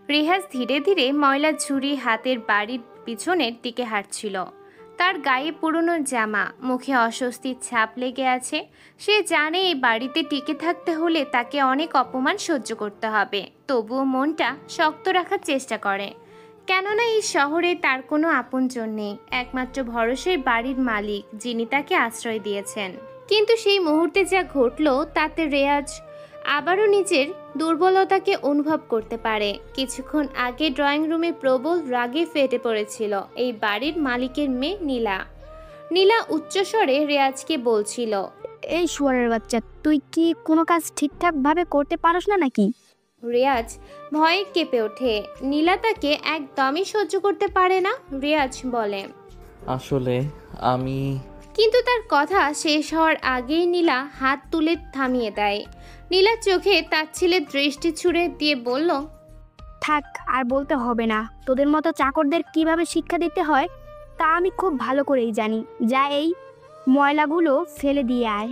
রেহাজ ধীরে ধীরে ময়লা ঝুড়ি হাতের বাড়ির পিছনের দিকে হাঁটছিল। তার গায়ে পুরনো জামা, মুখে অস্বস্তির ছাপ লেগে আছে। সে জানে এই বাড়িতে টিকে থাকতে হলে তাকে অনেক অপমান সহ্য করতে হবে, তবুও মনটা শক্ত রাখার চেষ্টা করে। কেননা এই শহরে তার কোনো আপনজন নেই, একমাত্র ভরসাই বাড়ির মালিক, যিনি তাকে আশ্রয় দিয়েছেন। কিন্তু সেই মুহূর্তে যা ঘটল তাতে রেয়াজ আবারও নিজের দুর্বলতাকে অনুভব করতে পারে। কিছুক্ষণ আগে ড্রয়িং রুমে প্রবল রাগে ফেটে পড়েছিল এই বাড়ির মালিকের মেয়ে নীলা। নীলা উচ্চস্বরে রেয়াজকে বলছিল, এই শুয়ারের বাচ্চা, তুই কি কোনো কাজ ঠিকঠাক ভাবে করতে পারস না নাকি? রেয়াজ ভয়ে কেঁপে ওঠে। নীলা তাকে একদমই সহ্য করতে পারে না। রেয়াজ বলে, আসলে আমি কিন্তু তার কথা শেষ হওয়ার আগেই নীলা হাত তুলে থামিয়ে দেয়। নীলার চোখে তাচ্ছিলের দৃষ্টি ছুড়ে দিয়ে বলল, থাক, আর বলতে হবে না। তোদের মতো চাকরদের কিভাবে শিক্ষা দিতে হয় তা আমি খুব ভালো করেই জানি। যা, এই ময়লাগুলো ফেলে দিয়ে আয়।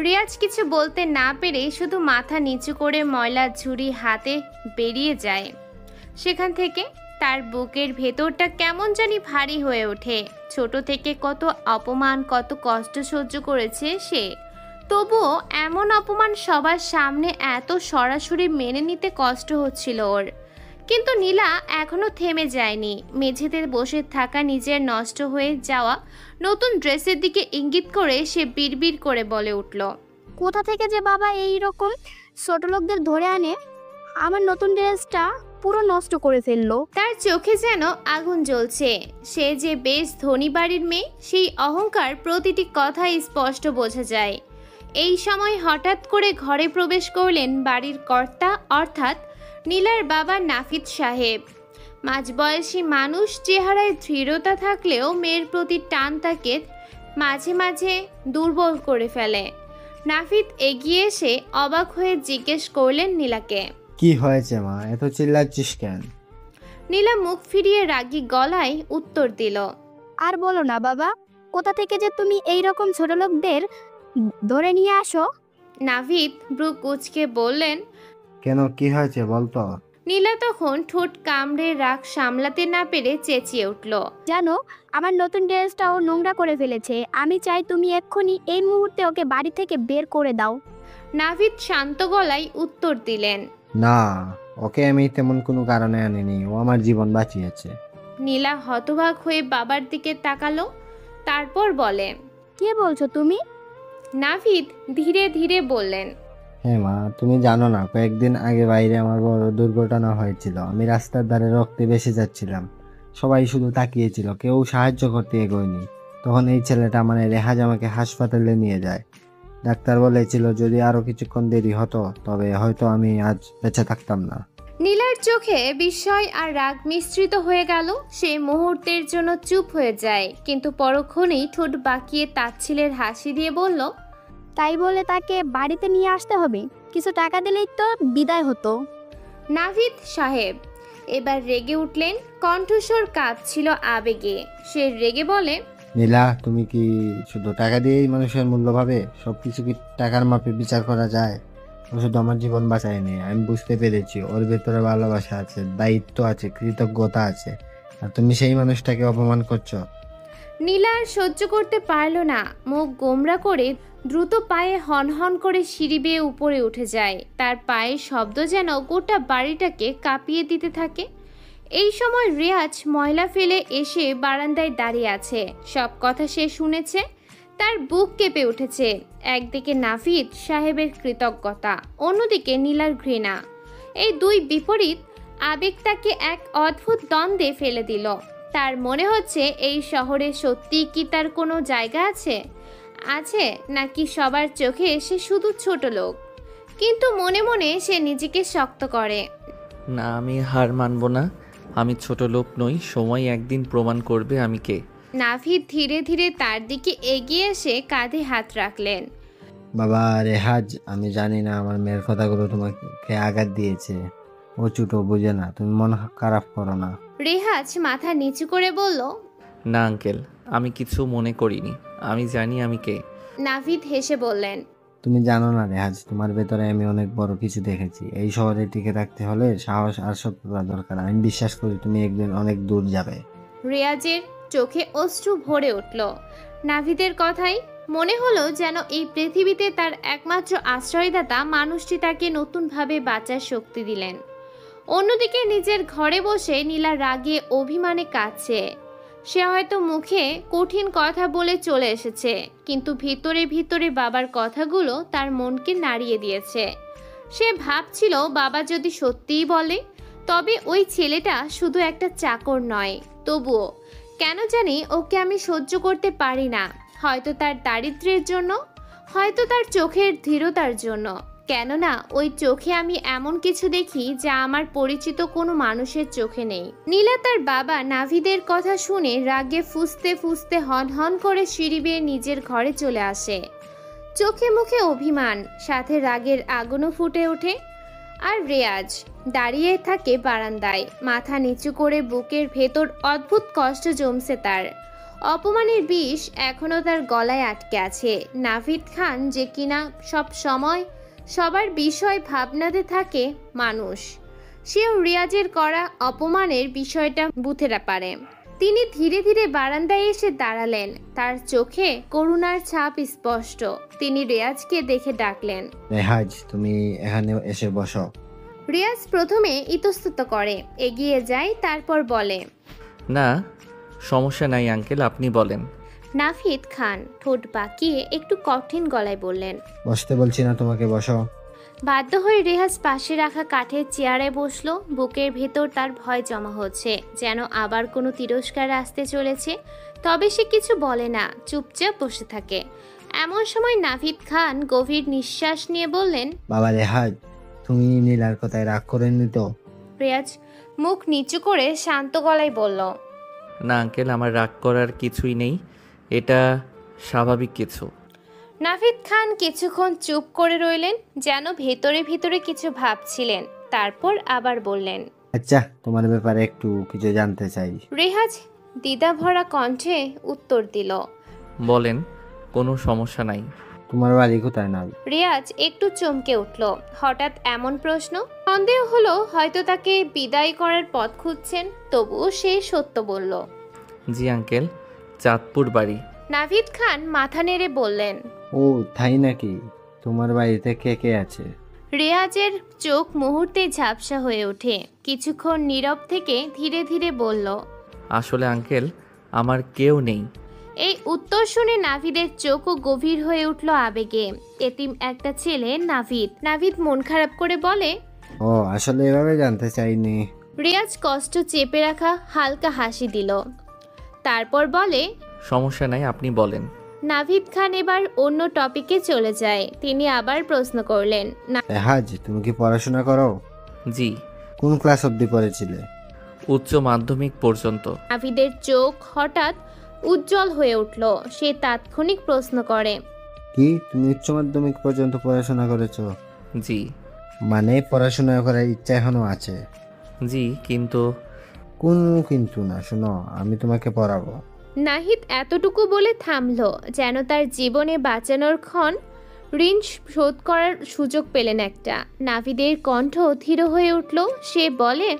রিয়াজ কিছু বলতে না পেরে শুধু মাথা নিচু করে ময়লার ঝুড়ি হাতে বেরিয়ে যায় সেখান থেকে। তার বুকের ভেতরটা কেমন জানি ভারী হয়ে ওঠে। ছোট থেকে কত অপমান, কত কষ্ট সহ্য করেছে সে, তবুও এমন অপমান সবার সামনে এত সরাসরি মেনে নিতে কষ্ট হচ্ছিল ওর। কিন্তু নীলা এখনো থেমে যায়নি। মেঝেতে বসে থাকা নিজের নষ্ট হয়ে যাওয়া নতুন ড্রেসের দিকে ইঙ্গিত করে সে বিড়বিড় করে বলে উঠল, কোথা থেকে যে বাবা এই রকম ছোট লোকদের ধরে আনে? আমার নতুন ড্রেসটা পুরো নষ্ট করে ফেললো। তার চোখে যেন আগুন জ্বলছে। সে যে বেশ ধনী বাড়ির মেয়ে, সেই অহংকার প্রতিটি কথাই স্পষ্ট বোঝা যায়। এই সময় হঠাৎ করে ঘরে প্রবেশ করলেন বাড়ির কর্তা, অর্থাৎ নীলার বাবা নাফিদ সাহেব। মাঝবয়সী মানুষ, চেহারায় দৃঢ়তা থাকলেও মেয়ের প্রতি টান তাকে মাঝে মাঝে দুর্বল করে ফেলে। নাফিদ এগিয়ে এসে অবাক হয়ে জিজ্ঞেস করলেন নীলাকে, কি হয়েছে মা, এত চিল্লাচ্ছিস কেন? নীলা মুখ ফিরিয়ে রাগী গলায় উত্তর দিল, আর বলো না বাবা, কোথা থেকে যে তুমি এই রকম ছোট লোকদের ধরে নিয়ে আসো? নাভিদ ব্রু কুচকে বললেন, কেন, কি হয়েছে বলতো? নীলা তখন ঠোঁট কামড়ে রাগ সামলাতে না পেরে চেঁচিয়ে উঠল, জানো, আমার নতুন ড্রেসটাও নোংরা করে ফেলেছে। আমি চাই তুমি এক্ষুনি এই মুহূর্তে ওকে বাড়ি থেকে বের করে দাও। নাভিদ শান্ত গলায় উত্তর দিলেন, না, ওকে আমি তেমন কোনো কারণে আনিনি, ও আমার জীবন বাঁচিয়েছে। নীলা হতবাক হয়ে বাবার দিকে তাকালো, তারপর বলে, কে বলছো তুমি? নাভিদ ধীরে ধীরে বললেন, হ্যাঁ মা, তুমি জানো না, কয়েকদিন আগে বাইরে আমার বড় দুর্ঘটনা হয়েছিল। আমি রাস্তার ধারে রক্তে ভেসে যাচ্ছিলাম। সবাই শুধু তাকিয়েছিল, কেউ সাহায্য করতে এগোয়নি। তখন এই ছেলেটা, মানে রেহাজ, আমাকে হাসপাতালে নিয়ে যায়। ডাক্তার বলেছিল যদি আরো কিছুক্ষণ দেরি হতো তবে হয়তো আমি আজ বেঁচে থাকতাম না। নীলার চোখে বিস্ময় আর রাগ মিশ্রিত হয়ে গেল। সে মুহূর্তের জন্য চুপ হয়ে যায়, কিন্তু পরক্ষণেই ঠোঁট বাঁকিয়ে তাচ্ছিলের হাসি দিয়ে বলল, তাই বলে তাকে বাড়িতে নিয়ে আসতে হবে? কিছু টাকা দিলেই তো বিদায় হতো। নাভিদ সাহেব এবার রেগে উঠলেন, কণ্ঠস্বর কাঁপছিল আবেগে। সে রেগে বলে, নীলা, তুমি কি শুধু টাকা দিয়েই মানুষের মূল্য ভাবে? সবকিছু কি টাকার মাপে বিচার করা যায়? ও শুধু আমার জীবন বাঁচায়নি, আমি বুঝতে পেরেছি ওর ভেতরে ভালোবাসা আছে, দায়িত্ব আছে, কৃতজ্ঞতা আছে, আর তুমি সেই মানুষটাকে অপমান করছো। নীলা আর সহ্য করতে পারল না। মুখ গোমরা করে দ্রুত পায়ে হনহন করে সিঁড়ি বেয়ে উপরে উঠে যায়। তার পায়ের শব্দ যেন গোটা বাড়িটাকে কাঁপিয়ে দিতে থাকে। এই সময় রিয়াজ ময়লা ফেলে এসে বারান্দায় দাঁড়িয়ে আছে। সব কথা সে শুনেছে। তার বুক কেঁপে উঠেছে। একদিকে নাফিদ সাহেবের কৃতজ্ঞতা, অন্যদিকে নীলার ঘৃণা। এই দুই বিপরীত আবেগ তাকে এক অদ্ভুত দ্বন্দ্বে ফেলে দিল। তার মনে হচ্ছে এই শহরে সত্যি কি তার কোনো জায়গা আছে নাকি সবার চোখে সে শুধু ছোট লোক। কিন্তু মনে মনে সে নিজেকে শক্ত করে, না, আমি হার মানব না। আমি ছোট লোক নই, সময় একদিন প্রমাণ করবে আমি কে। নাভিদ ধীরে ধীরে তার দিকে এগিয়ে এসে কাঁধে হাত রাখলেন। বাবা রেহাজ, আমি জানি না আমার মেয়ের কথাগুলো তোমাকে আঘাত দিয়েছে। ও ছোট, বুঝে না, তুমি মন খারাপ করো না। রেহাজ মাথা নিচু করে বলল, না আঙ্কেল, আমি কিছু মনে করিনি। আমি জানি আমি কে। নাভিদ হেসে বললেন, তুমি জানো না রেহাজ, তোমার ভেতরে আমি অনেক বড় কিছু দেখেছি। এই শহরে টিকে থাকতে হলে সাহস আর সততা দরকার। আমি বিশ্বাস করি তুমি একদিন অনেক দূর যাবে। রিয়াজের চোখে অশ্রু ভরে উঠল নাভিদের কথাই। মনে হলো যেন এই পৃথিবীতে তার একমাত্র আশ্রয়দাতা মানুষটি তাকে নতুনভাবে বাঁচার শক্তি দিলেন। অন্যদিকে নিজের ঘরে বসে নীলা রাগে অভিমানে কাঁদছে। সে হয়তো মুখে কঠিন কথা বলে চলে এসেছে, কিন্তু ভিতরে ভিতরে বাবার কথাগুলো তার মনকে নাড়িয়ে দিয়েছে। সে ভাবছিল বাবা যদি সত্যিই বলে, তবে ওই ছেলেটা শুধু একটা চাকর নয়। তবুও কেন জানি ওকে আমি সহ্য করতে পারি না। হয়তো তার দারিদ্র্যের জন্য, হয়তো তার চোখের ধীরতার জন্য। কেননা ওই চোখে আমি এমন কিছু দেখি যা আমার পরিচিত কোনো মানুষের চোখে নেই। নীলা তার বাবা নাভিদের কথা শুনে রাগে ফুঁসতে ফুঁসতে হন হন করে সিঁড়ি বেয়ে নিজের ঘরে চলে আসে। চোখে মুখে অভিমান, সাথে রাগের আগুনও ফুটে ওঠে। আর রেয়াজ দাঁড়িয়ে থাকে বারান্দায়, মাথা নিচু করে। বুকের ভেতর অদ্ভুত কষ্ট জমছে তার। অপমানের বিষ এখনো তার গলায় আটকে আছে। নাভিদ খান যে কিনা সব সময় সবার বিষয় ভাবনাতে থাকে মানুষ, সেও রিয়াজের করা অপমানের বিষয়টা বুঝতে পারে। তিনি ধীরে ধীরে বারান্দায় এসে দাঁড়ালেন, তার চোখে করুণার ছাপ স্পষ্ট। তিনি রিয়াজকে দেখে ডাকলেন, রেহাজ তুমি এখানে এসে বসো। রিয়াজ প্রথমে ইতস্তত করে, এগিয়ে যায়, তারপর বলে, না সমস্যা নাই আঙ্কেল, আপনি বলেন। নাভিদ খান ঠোঁট বাঁকিয়ে একটু কঠিন গলায় বললেন, বসতে বলছি না তোমাকে, বসো। বাধ্য হয়ে রেহাজ পাশে রাখা কাঠের চেয়ারে বসলো। বুকের ভেতর তার ভয় জমা হচ্ছে, যেন আবার কোনো তিরস্কার আসতে চলেছে। তবে সে কিছু বলে না, চুপচাপ বসে থাকে। এমন সময় নাভিদ খান গভীর নিঃশ্বাস নিয়ে বললেন, বাবা রেহাজ, তুমি নীলার কথায় রাগ করেননি তো? রেয়াজ মুখ নিচু করে শান্ত গলায় বলল, না আঙ্কেল, আমার রাগ করার কিছুই নেই, এটা স্বাভাবিক কিছু। নাভিদ খান কিছুক্ষণ চুপ করে রইলেন, যেন ভেতরে ভিতরে কিছু ভাবছিলেন। তারপর আবার বললেন, আচ্ছা, তোমার ব্যাপারে একটু কিছু জানতে চাই। রেহাজ দ্বিধাভরা কণ্ঠে উত্তর দিল, বলেন, কোনো সমস্যা নাই। তোমার বাড়ি কোথায় নাল? রিয়াজ একটু চমকে উঠল। হঠাৎ এমন প্রশ্ন, সন্দেহ হলো হয়তো তাকে বিদায় করার পথ খুঁজছেন। তবুও সে সত্য বলল, জি আঙ্কেল, চাঁদপুর বাড়ি। নাভিদ খান মাথা নেড়ে বললেন, ও তাই নাকি? তোমার বাড়িতে কে কে আছে? রিয়াজের চোখ মুহূর্তে ঝাপসা হয়ে ওঠে। কিছুক্ষণ নীরব থেকে ধীরে ধীরে বলল, আসলে আঙ্কেল, আমার কেউ নেই। এই উত্তর শুনে নাভিদের চোখও গভীর হয়ে উঠল আবেগে। এতিম একটা ছেলে নাভিদ। নাভিদ মন খারাপ করে বলে, ও আসলে এভাবে জানতে চাইনি। রিয়াজ কষ্ট চেপে রাখা হালকা হাসি দিল। তারপর বলে, সমস্যা নাই, আপনি বলেন। নাভিদ খান এবার অন্য টপিকে চলে যায়। তিনি আবার প্রশ্ন করলেন, রেহাজ, তুমি কি পড়াশোনা করো? জি, কোন ক্লাস অবধি পড়েছিলে? উচ্চ মাধ্যমিক পর্যন্ত। নাভিদের চোখ হঠাৎ উজ্জ্বল হয়ে উঠল। সে তাৎক্ষণিক প্রশ্ন করে, কি তুমি উচ্চ মাধ্যমিক পর্যন্ত পড়াশোনা করেছো? জি। মানে পড়াশোনা করার ইচ্ছা এখনো আছে? জি, কিন্তু কোন কিন্তু না, শোনো আমি তোমাকে পড়াবো। নাহিদ এতটুকু বলে থামলো, যেন তার জীবনে বাঁচানোর ক্ষণ ঋণ শোধ করার সুযোগ পেলেন একটা। নাভিদের কণ্ঠ ধীর হয়ে উঠল। সে বলে,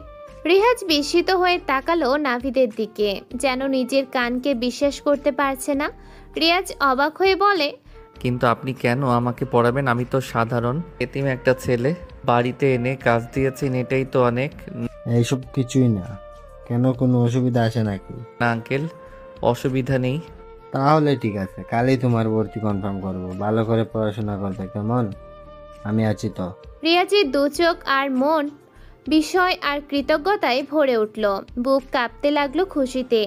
রেহাজ বিস্মিত হয়ে তাকালো নাভিদের দিকে, যেন নিজের কানকে বিশ্বাস করতে পারছে না। রিয়াজ অবাক হয়ে বলে, কিন্তু আপনি কেন আমাকে পড়াবেন? আমি তো সাধারণ এতিম একটা ছেলে, বাড়িতে এনে কাজ দিয়েছেন, এটাই তো অনেক। এইসব কিছুই না। কেন, কোনো অসুবিধা আছে নাকি? না আঙ্কেল, অসুবিধা নেই। তাহলে ঠিক আছে, কালই তোমার ভর্তি কনফার্ম করবো। ভালো করে পড়াশোনা করবে, কেমন? আমি আছি তো। রিয়াজের দু চোখ আর মন বিস্ময় আর কৃতজ্ঞতায় ভরে উঠল। বুক কাঁপতে লাগলো খুশিতে।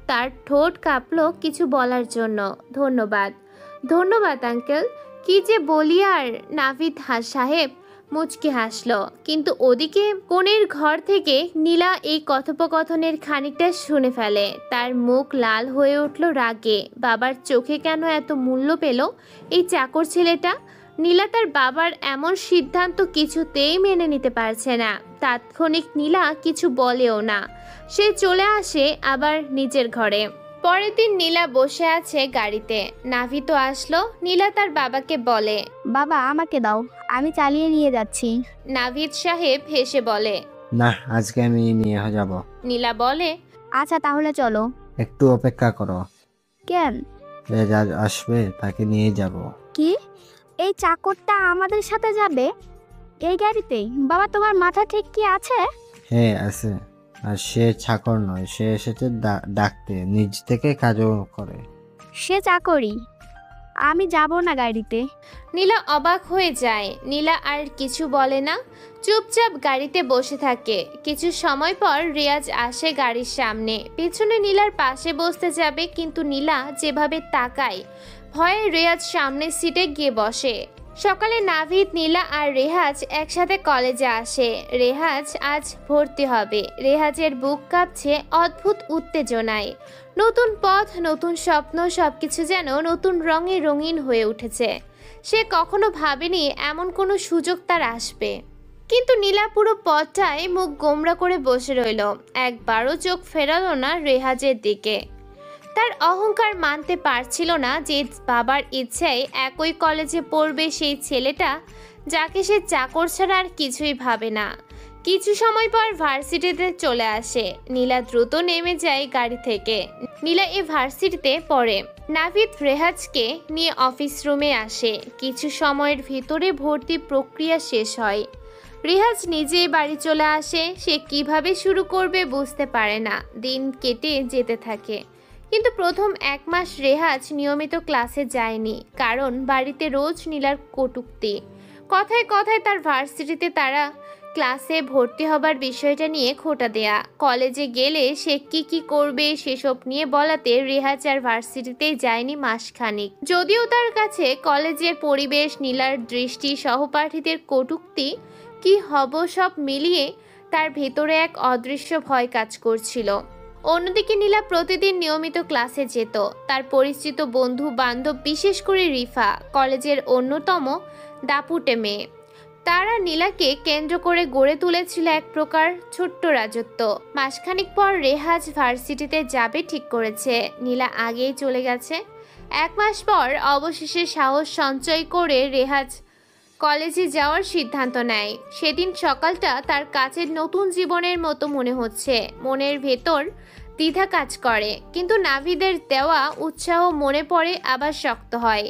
তার ঠোঁট কাঁপলো কিছু বলার জন্য। ধন্যবাদ, ধন্যবাদ আঙ্কেল। কি যে বলি আর। নাভিদ সাহেব মুচকি হাসলো। কিন্তু ওদিকে কোণের ঘর থেকে নীলা এই কথোপকথনের খানিকটা শুনে ফেলে। তার মুখ লাল হয়ে উঠল রাগে। বাবার চোখে কেন এত মূল্য পেল এই চাকর ছেলেটা? নীলা তার বাবার এমন সিদ্ধান্ত কিছুতেই মেনে নিতে পারছে না। তাৎক্ষণিক নীলা কিছু বলেও না। সে চলে আসে আবার নিজের ঘরে। পরের দিন নীলা বসে আছে গাড়িতে। নাভি তো আসলো। নীলা তার বাবাকে বলে, বাবা আমাকে দাও, আমি চালিয়ে নিয়ে যাচ্ছি। নাভিদ সাহেব হেসে বলে। না, আজকে আমি নিয়ে যাব। নীলা বলে, আচ্ছা তাহলে চলো। একটু অপেক্ষা করো, কেন? রেজাজ আসবে, তাকে নিয়ে যাব। কি, এই চাকরটা আমাদের সাথে যাবে এই গাড়িতেই? বাবা তোমার মাথা ঠিক কি আছে? হ্যাঁ আছে, আর সে চাকর নয়, সে এসেছে ডাকতে, নিজ থেকে কাজও করে। সে চাকরি, আমি যাব না গাড়িতে। নীলা অবাক হয়ে যায়। নীলা আর কিছু বলে না, চুপচাপ গাড়িতে বসে থাকে। কিছু সময় পর রিয়াজ আসে গাড়ির সামনে। পেছনে নীলার পাশে বসতে যাবে, কিন্তু নীলা যেভাবে তাকায়, ভয়ে রিয়াজ সামনের সিটে গিয়ে বসে। সকালে নাভিদ, নীলা আর রেহাজ একসাথে কলেজে আসে। রেহাজ আজ ভর্তি হবে। রেহাজের বুক কাঁপছে অদ্ভুত উত্তেজনায়। নতুন পথ, নতুন স্বপ্ন, সবকিছু যেন নতুন রঙে রঙিন হয়ে উঠেছে। সে কখনো ভাবেনি এমন কোনো সুযোগ তার আসবে। কিন্তু নীলা পুরো পথটায় মুখ গোমড়া করে বসে রইল। একবারও চোখ ফেরালো না রেহাজের দিকে। তার অহংকার মানতে পারছিল না যে বাবার ইচ্ছায় একই কলেজে পড়বে সেই ছেলেটা, যাকে সে চাকর ছাড়া আর কিছুই ভাবে না। কিছু সময় পর ভার্সিটিতে চলে আসে। নীলা দ্রুত নেমে যায় গাড়ি থেকে। নীলা এই ভার্সিটিতে পড়ে। নাভিদ রেহাজকে নিয়ে অফিস রুমে আসে। কিছু সময়ের ভিতরে ভর্তি প্রক্রিয়া শেষ হয়। রেহাজ নিজেই বাড়ি চলে আসে। সে কিভাবে শুরু করবে বুঝতে পারে না। দিন কেটে যেতে থাকে, কিন্তু প্রথম 1 মাস রেহাজ নিয়মিত ক্লাসে যায়নি, কারণ বাড়িতে রোজ নীলার কটূক্তি। কথায় কথায় তার ভার্সিটিতে তারা ক্লাসে ভর্তি হবার বিষয়টা নিয়ে খোঁটা দেয়া। কলেজে গেলে সে কি করবে সেসব নিয়ে বলাতে রেহাজ আর ভার্সিটিতেই যায়নি মাসখানিক। যদিও তার কাছে কলেজের পরিবেশ, নীলার দৃষ্টি, সহপাঠীদের কটূক্তি, কি হব সব মিলিয়ে তার ভেতরে এক অদৃশ্য ভয় কাজ করছিল। অন্যদিকে নীলা প্রতিদিন নিয়মিত ক্লাসে যেত। তার পরিচিত বন্ধু বান্ধব, বিশেষ করে রিফা, কলেজের অন্যতম দাপুটে মেয়ে, তারা নীলাকে কেন্দ্র করে গড়ে তুলেছিল এক প্রকার ছোট্ট রাজত্ব। মাসখানিক পর রেহাজ ভার্সিটিতে যাবে ঠিক করেছে। নীলা আগেই চলে গেছে। 1 মাস পর অবশেষে সাহস সঞ্চয় করে রেহাজ কলেজে যাওয়ার সিদ্ধান্ত নেয়। সেদিন সকালটা তার কাছে নতুন জীবনের মতো মনে হচ্ছে। মনের ভেতর দ্বিধা কাজ করে, কিন্তু নাভিদের দেওয়া উৎসাহ মনে পড়ে আবার শক্ত হয়।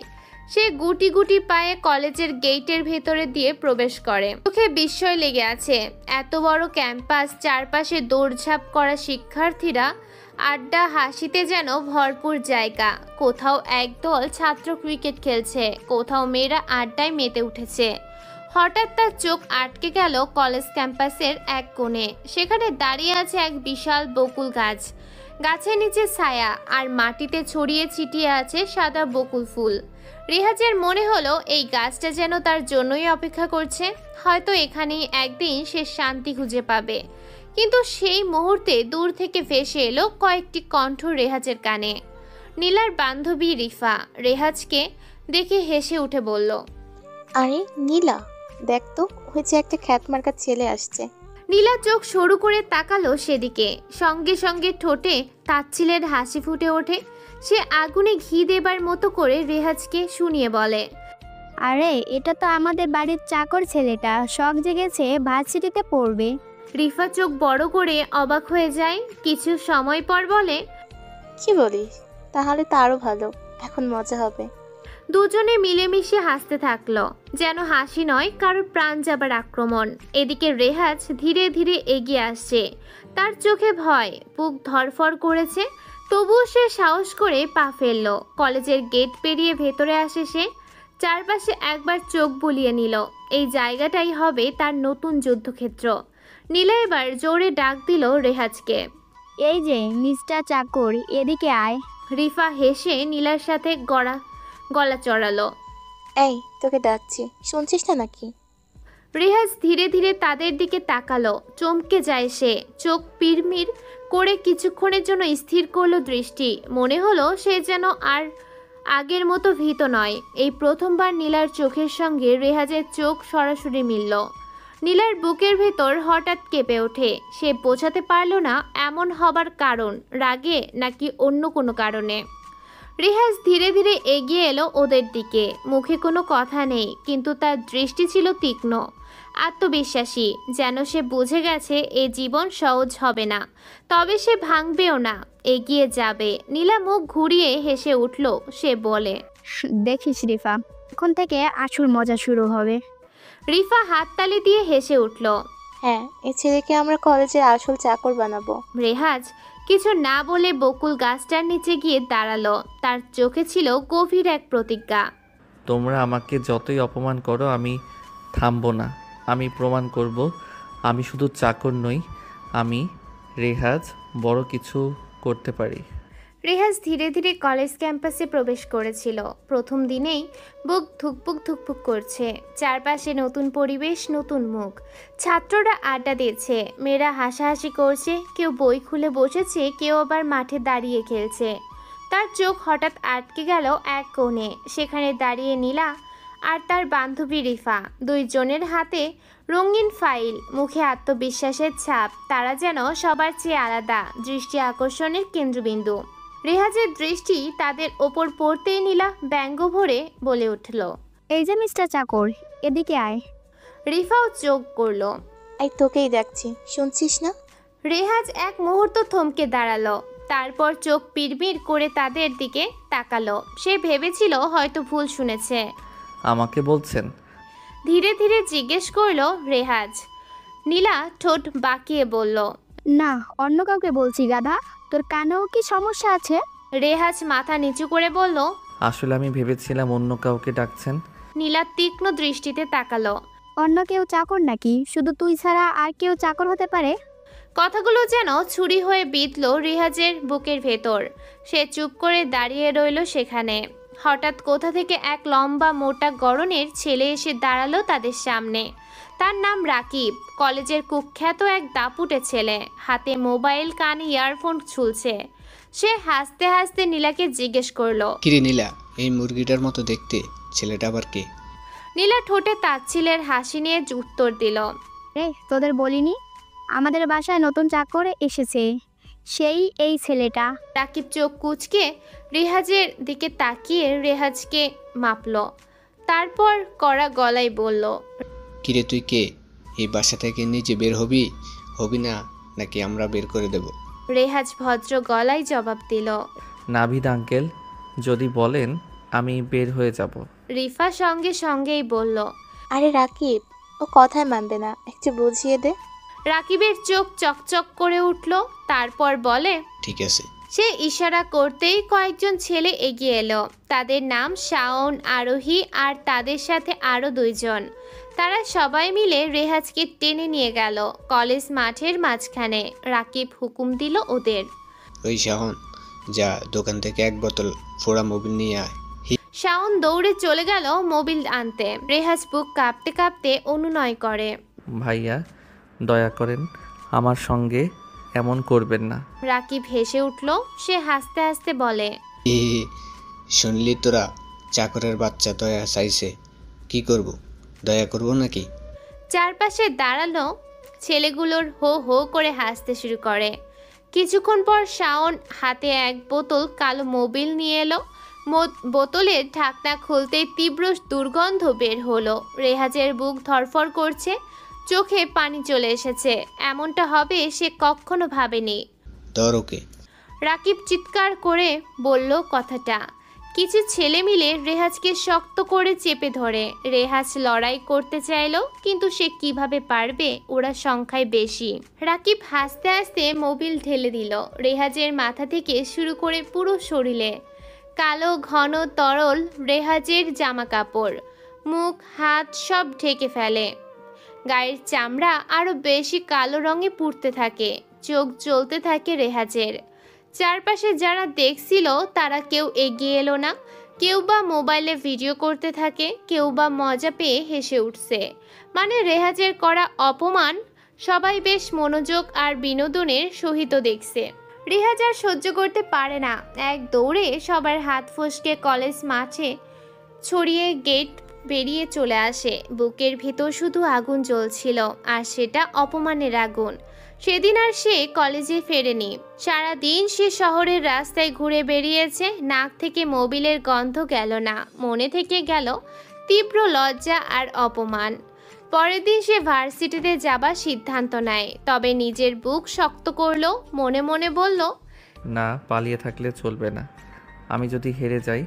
সে গুটি গুটি পায়ে কলেজের গেটের ভেতরে দিয়ে প্রবেশ করে। চোখে বিস্ময় লেগে আছে। এত বড় ক্যাম্পাস, চারপাশে দৌড়ঝাঁপ করা শিক্ষার্থীরা, আড্ডা হাসিতে যেন ভরপুর জায়গা। কোথাও একদল ছাত্র ক্রিকেট খেলছে, কোথাও মেয়েরা আড্ডায় মেতে উঠেছে। হঠাৎ তার চোখ আটকে গেল কলেজ ক্যাম্পাসের এক কোণে। সেখানে দাঁড়িয়ে আছে এক বিশাল বকুল গাছ। গাছের নিচে ছায়া, আর মাটিতে ছড়িয়ে ছিটিয়ে আছে সাদা বকুল ফুল। রেহাজের মনে হলো এই গাছটা যেন তার জন্যই অপেক্ষা করছে। হয়তো এখানেই একদিন সে শান্তি খুঁজে পাবে। কিন্তু সেই মুহূর্তে দূর থেকে ভেসে এলো কয়েকটি কণ্ঠ রেহাজের কানে। নীলার বান্ধবী রিফা রেহাজকে দেখে হেসে উঠে বলল, আরে নীলা, দেখ তো, ওই যে একটা খ্যাতমার্কা ছেলে আসছে। নীলা চোখ সরু করে তাকালো সেদিকে। সঙ্গে সঙ্গে ঠোঁটে তাচ্ছিলের হাসি ফুটে ওঠে। সে আগুনে ঘি দেবার মতো করে রেহাজকে শুনিয়ে বলে, আরে এটা তো আমাদের বাড়ির চাকর ছেলেটা, শখ জেগেছে ভার্সিটিতে পড়বে। রিফা চোখ বড় করে অবাক হয়ে যায়। কিছু সময় পর বলে, কি বলিস? তাহলে তো আরো ভালো, এখন মজা হবে। দুজনে মিলেমিশে হাসতে থাকলো, যেন হাসি নয়, কারোর প্রাণ যাবার আক্রমণ। এদিকে রেহাজ ধীরে ধীরে এগিয়ে আসছে। তার চোখে ভয়, বুক ধরফর করেছে, তবুও সে সাহস করে পা ফেললো। কলেজের গেট পেরিয়ে ভেতরে আসে সে। চারপাশে একবার চোখ বুলিয়ে নিল। এই জায়গাটাই হবে তার নতুন যুদ্ধক্ষেত্র। নীলা এবার জোরে ডাক দিল রেহাজকে, এই যে মিস্টার চাকর, এদিকে আয়। রিফা হেসে নীলার সাথে গলা চড়ালো। এই, তোকে ডাকছি, শুনছিস না নাকি? রেহাজ ধীরে ধীরে তাদের দিকে তাকালো। চমকে যায় সে। চোখ পিরমির করে কিছুক্ষণের জন্য স্থির করলো দৃষ্টি। মনে হলো সে যেন আর আগের মতো ভীত নয়। এই প্রথমবার নীলার চোখের সঙ্গে রেহাজের চোখ সরাসরি মিলল। নীলার বুকের ভেতর হঠাৎ কেঁপে ওঠে। সে বোঝাতে পারল না এমন হবার কারণ রাগে নাকি অন্য কোনো কারণে। রেহাজ ধীরে ধীরে এগিয়ে এলো ওদের দিকে। মুখে কোনো কথা নেই, কিন্তু তার দৃষ্টি ছিল তীক্ষ্ণ, আত্মবিশ্বাসী, যেন সে বুঝে গেছে এ জীবন সহজ হবে না, তবে সে ভাঙবেও না, এগিয়ে যাবে। নীলা মুখ ঘুরিয়ে হেসে উঠল। সে বলে, দেখিস রিফা, এখন থেকে আসল মজা শুরু হবে। রিফা হাততালি দিয়ে হেসে উঠল। হ্যাঁ, এই ছেলেকে আমরা কলেজের আসল চাকর বানাবো। রেহাজ কিছু না বলে বকুল গাছটার নিচে গিয়ে দাঁড়ালো। তার চোখে ছিল গভীর এক প্রতিজ্ঞা। তোমরা আমাকে যতই অপমান করো আমি থামবো না। আমি প্রমাণ করব আমি শুধু চাকর নই, আমি রেহাজ বড় কিছু করতে পারি। রেহাজ ধীরে ধীরে কলেজ ক্যাম্পাসে প্রবেশ করেছিল। প্রথম দিনেই বুক ধুকপুক ধুকপুক করছে। চারপাশে নতুন পরিবেশ, নতুন মুখ। ছাত্ররা আড্ডা দিচ্ছে, মেয়েরা হাসাহাসি করছে, কেউ বই খুলে বসেছে, কেউ আবার মাঠে দাঁড়িয়ে খেলছে। তার চোখ হঠাৎ আটকে গেল এক কোণে। সেখানে দাঁড়িয়ে নীলা আর তার বান্ধবী রিফা, দুইজনের হাতে রঙিন ফাইল, মুখে আত্মবিশ্বাসের ছাপ। তারা যেন সবার চেয়ে আলাদা, দৃষ্টি আকর্ষণের কেন্দ্রবিন্দু। রেহাজের দৃষ্টি তাদের ওপর পড়তেই নীলা ব্যঙ্গ ভরে বলে উঠল, এই যে মিস্টার চাকর, এদিকে আয়। রিফাও চোখ করল। এই তোকেই দেখছি, শুনছিস না? রেহাজ এক মুহূর্ত থমকে দাঁড়ালো, তারপর চোখ পিড়বিড় করে তাদের দিকে তাকালো। সে ভেবেছিল হয়তো ভুল শুনেছে। আমাকে বলছেন? ধীরে ধীরে জিজ্ঞেস করলো রেহাজ। নীলা ঠোঁট বাঁকিয়ে বলল, না, অন্য কাউকে বলছি গাধা। তোর কানেও কি সমস্যা আছে? রেহাজ মাথা নিচু করে বলল, আসলে আমি ভেবেছিলাম অন্য কাউকে ডাকছেন। নীলা তীক্ষ্ণ দৃষ্টিতে তাকালো। অন্য কেউ চাকর নাকি? শুধু তুই ছাড়া আর কেউ চাকর হতে পারে? কথাগুলো যেন ছুরি হয়ে বিঁধল রেহাজের বুকের ভেতর। সে চুপ করে দাঁড়িয়ে রইল সেখানে। হঠাৎ কোথা থেকে এক লম্বা মোটা গড়নের ছেলে এসে দাঁড়ালো তাদের সামনে। তার নাম রাকিব, কলেজের কুখ্যাত এক দাপুটে ছেলে। হাতে মোবাইল, কানে ইয়ারফোন ঝুলছে। সে হাসতে হাসতে নীলাকে জিজ্ঞেস করলো, কিরে নীলা, এই মুরগিটার মতো দেখতে ছেলেটা আবার কে? নীলা ঠোঁটে তাচ্ছিলের হাসি নিয়ে উত্তর দিল, রে, তোদের বলিনি আমাদের বাসায় নতুন চাকর এসেছে? সেই এই ছেলেটা। রাকিব চোখ কুঁচকে রেহাজের দিকে তাকিয়ে রেহাজকে মাপল, তারপর কড়া গলায় বলল, কিরে তুই কে? এই বাসা থেকে নিজে বের হবি না নাকি আমরা বের করে দেব? রেহাজ ভদ্র গলায় জবাব দিল। নাভিদ আঙ্কেল, যদি বলেন আমি বের হয়ে যাব। রিফা সঙ্গে সঙ্গেই বলল, আরে রাকিব, ও কথায় মানবে না, একটু বুঝিয়ে দে। রাকিবের চোখ চকচক করে উঠল, তারপর বলে, ঠিক আছে। সে ইশারা করতেই কয়েকজন ছেলে এগিয়ে এলো। তাদের নাম শাওন, আরোহী আর তাদের সাথে আরও দুইজন। তারা সবাই মিলে রেহাজকে টেনে নিয়ে গেল কলেজ মাঠের মাঝখানে। রাকিব হুকুম দিল ওদের, ওই শাহন, যা দোকান থেকে এক বোতল ফোড়া মোবিল নিয়ে আয়। শাওন দৌড়ে চলে গেল মোবিল আনতে। রেহাজ বুক কাঁপতে কাঁপতে অনুনয় করে, ভাইয়া দয়া করেন, আমার সঙ্গে এমন করবেন না। রাকিব হেসে উঠল। সে হাসতে হাসতে বলে, এ শুনলি তোরা, চাকরের বাচ্চা দয়া চাইছে, কি করব? দয়া করব নাকি? চারপাশে দাঁড়ানো ছেলেগুলোর হো হো করে হাসতে শুরু করে। কিছুক্ষণ পর শাওন হাতে এক বোতল কালো মোবিল নিয়ে এলো। বোতলের ঢাকনা খুলতেই তীব্র দুর্গন্ধ বের হলো। রেহাজের বুক ধরফর করছে, চোখে পানি চলে এসেছে। এমনটা হবে সে কখনো ভাবেনি। ধর ওকে। রাকিব চিৎকার করে বলল কথাটা। কিছু ছেলে মিলে রেহাজকে শক্ত করে চেপে ধরে। রেহাজ লড়াই করতে চাইলো, কিন্তু সে কিভাবে পারবে? ওরা সংখ্যায় বেশি। রাকিব হাসতে হাসতে মোবিল ঢেলে দিল রেহাজের মাথা থেকে শুরু করে পুরো শরীরে। কালো ঘন তরল রেহাজের জামা কাপড়, মুখ, হাত সব ঢেকে ফেলে। গায়ের চামড়া আরো বেশি কালো রঙে পুড়তে থাকে। চোখ জ্বলতে থাকে রেহাজের। চারপাশে যারা দেখছিল তারা কেউ এগিয়ে এলো না। কেউ বা মোবাইলে ভিডিও করতে থাকে, কেউ বা মজা পেয়ে হেসে উঠছে। মানে রেহাজের করা অপমান সবাই বেশ মনোযোগ আর বিনোদনের সহিত দেখছে। রেহাজ আর সহ্য করতে পারে না। এক দৌড়ে সবার হাত ফসকে কলেজ মাঠে ছড়িয়ে গেট বেরিয়ে চলে আসে। বুকের ভেতর শুধু আগুন জ্বলছিল, আর সেটা অপমানের আগুন। সেদিন আর সে কলেজে ফেরেনি। সারাদিন সে শহরের রাস্তায় ঘুরে বেরিয়েছে, নাক থেকে মোবিলের গন্ধ গেল না, মনে থেকে গেল তীব্র লজ্জা আর অপমান। পরের দিন সে ভার্সিটিতে যাবার সিদ্ধান্ত নেয়, তবে নিজের বুক শক্ত করলো, মনে মনে বলল, না, পালিয়ে থাকলে চলবে না। আমি যদি হেরে যাই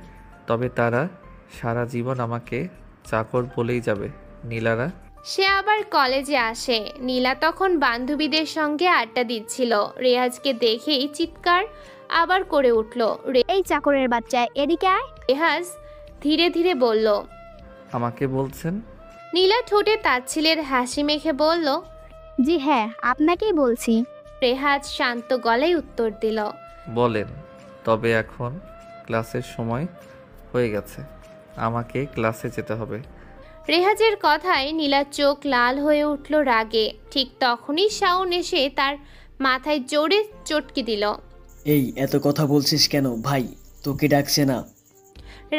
তবে তারা সারা জীবন আমাকে চাকর বলেই যাবে। নীলারা। সে আবার কলেজে আসে। নীলা তখন বান্ধবীদের সঙ্গে আড্ডা দিচ্ছিল। রেহাজকে দেখেই চিৎকার আবার করে উঠল। এই চাকরের বাচ্চা, এদিকে আয়। রেহাজ ধীরে ধীরে বলল। আমাকে বলছেন? নীলা ঠোঁটে তাচ্ছিলের হাসি মেখে বলল, জি হ্যাঁ, আপনাকেই বলছি। রেহাজ শান্ত গলায় উত্তর দিল, বলেন। তবে এখন ক্লাসের সময় হয়ে গেছে, আমাকে ক্লাসে যেতে হবে। রেহাজের কথায় নীলার চোখ লাল হয়ে উঠল রাগে। ঠিক তখনই শাওন এসে তার মাথায় জোরে চটকি দিল। এই এত কথা বলছিস কেন ভাই? তোকে ডাকছে না?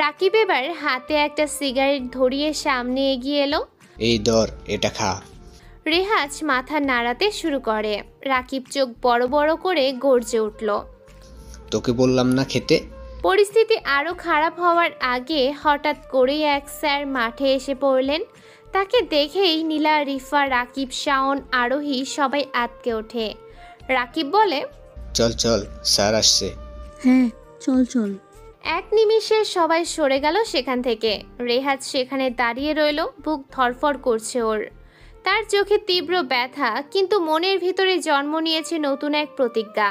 রাকিব এবার হাতে একটা সিগারেট ধরিয়ে সামনে এগিয়ে এলো। এই ধর, এটা খা। রেহাজ মাথা নাড়াতে শুরু করে। রাকিব চোখ বড় বড় করে গর্জে উঠল। তোকে বললাম না খেতে। পরিস্থিতি আরো খারাপ হওয়ার আগে হঠাৎ করেই এক স্যার মাঠে এসে পড়লেন। তাকে দেখেই নীলা, রিফা, রাকিব, শাওন, আরোহী সবাই আটকে ওঠে। রাকিব বলে, চল চল, স্যার আসছে। হ্যাঁ, চল চল। এক নিমিষে সবাই সরে গেল সেখান থেকে। রেহাজ সেখানে দাঁড়িয়ে রইল, বুক ধড়ফড় করছে ওর। তার চোখে তীব্র ব্যথা, কিন্তু মনের ভিতরে জন্ম নিয়েছে নতুন এক প্রতিজ্ঞা।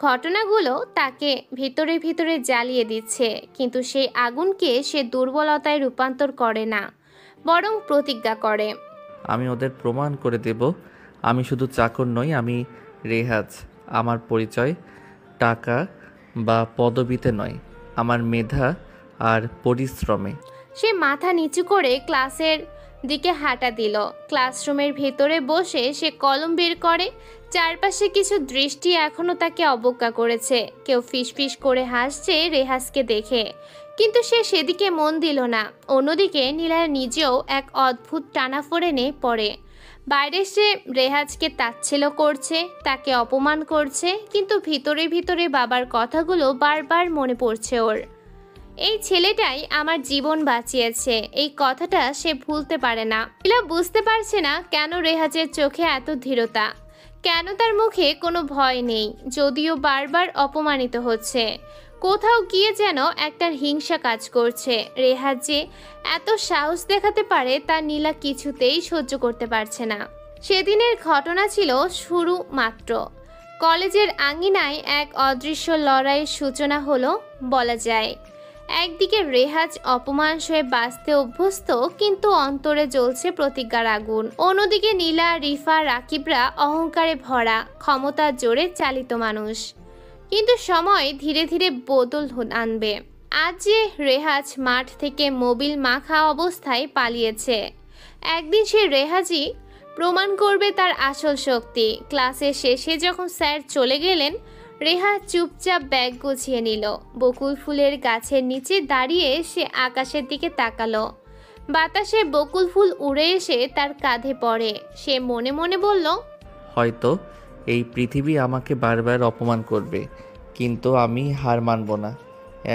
ঘটনাগুলো তাকে ভিতরে ভিতরে জ্বালিয়ে দিচ্ছে, কিন্তু সেই আগুনকে সে দুর্বলতায় রূপান্তর করে না, বরং প্রতিজ্ঞা করে। আমি ওদের প্রমাণ করে দেব আমি শুধু চাকর নই, আমি রেহাজ। আমার পরিচয় টাকা বা পদবিতে নয়, আমার মেধা আর পরিশ্রমে। সে মাথা নিচু করে ক্লাসের দিকে হাঁটা দিল। ক্লাসরুমের ভেতরে বসে সে কলম বের করে। চারপাশে কিছু দৃষ্টি এখনো তাকে অবজ্ঞা করেছে। কেউ ফিসফিস করে হাসছে রেহাজকে দেখে, কিন্তু সে সেদিকে মন দিল না। অন্যদিকে নীলা নিজেও এক অদ্ভুত টানাফোড়েনে পড়ে। বাইরে সে রেহাজকে তাচ্ছিল্য করছে, তাকে অপমান করছে, কিন্তু ভিতরে ভিতরে বাবার কথাগুলো বারবার মনে পড়ছে ওর। এই ছেলেটাই আমার জীবন বাঁচিয়েছে, এই কথাটা সে ভুলতে পারে না। নীলা বুঝতে পারছে না কেন রেহাজের চোখে এত ধীরতা, কেন তার মুখে কোনো ভয় নেই, যদিও বারবার অপমানিত হচ্ছে। কোথাও গিয়ে যেন একটা হিংসা কাজ করছে। রেহাজ যে এত সাহস দেখাতে পারে তা নীলা কিছুতেই সহ্য করতে পারছে না। সেদিনের ঘটনা ছিল শুরু মাত্র। কলেজের আঙিনায় এক অদৃশ্য লড়াইয়ের সূচনা হলো বলা যায়। একদিকে রেহাজ অপমান সয়ে বাঁচতে অভ্যস্ত, কিন্তু অন্তরে জ্বলছে প্রতিজ্ঞার আগুন। অন্যদিকে নীলা, রিফা, রাকিবরা অহংকারে ভরা, ক্ষমতার জোরে চালিত মানুষ। কিন্তু সময় ধীরে ধীরে বদল আনবে। আজ যে রেহাজ মাঠ থেকে মোবিল মাখা অবস্থায় পালিয়েছে, একদিন সে রেহাজই প্রমাণ করবে তার আসল শক্তি। ক্লাসের শেষে যখন স্যার চলে গেলেন, রেহাজ চুপচাপ ব্যাগ গুছিয়ে নিল। বকুল ফুলের গাছের নিচে দাঁড়িয়ে সে আকাশের দিকে তাকালো। বাতাসে বকুল ফুল উড়ে এসে তার কাঁধে পড়ে। সে মনে মনে বলল, হয়তো এই পৃথিবী আমাকে বারবার অপমান করবে, কিন্তু আমি হার মানব না।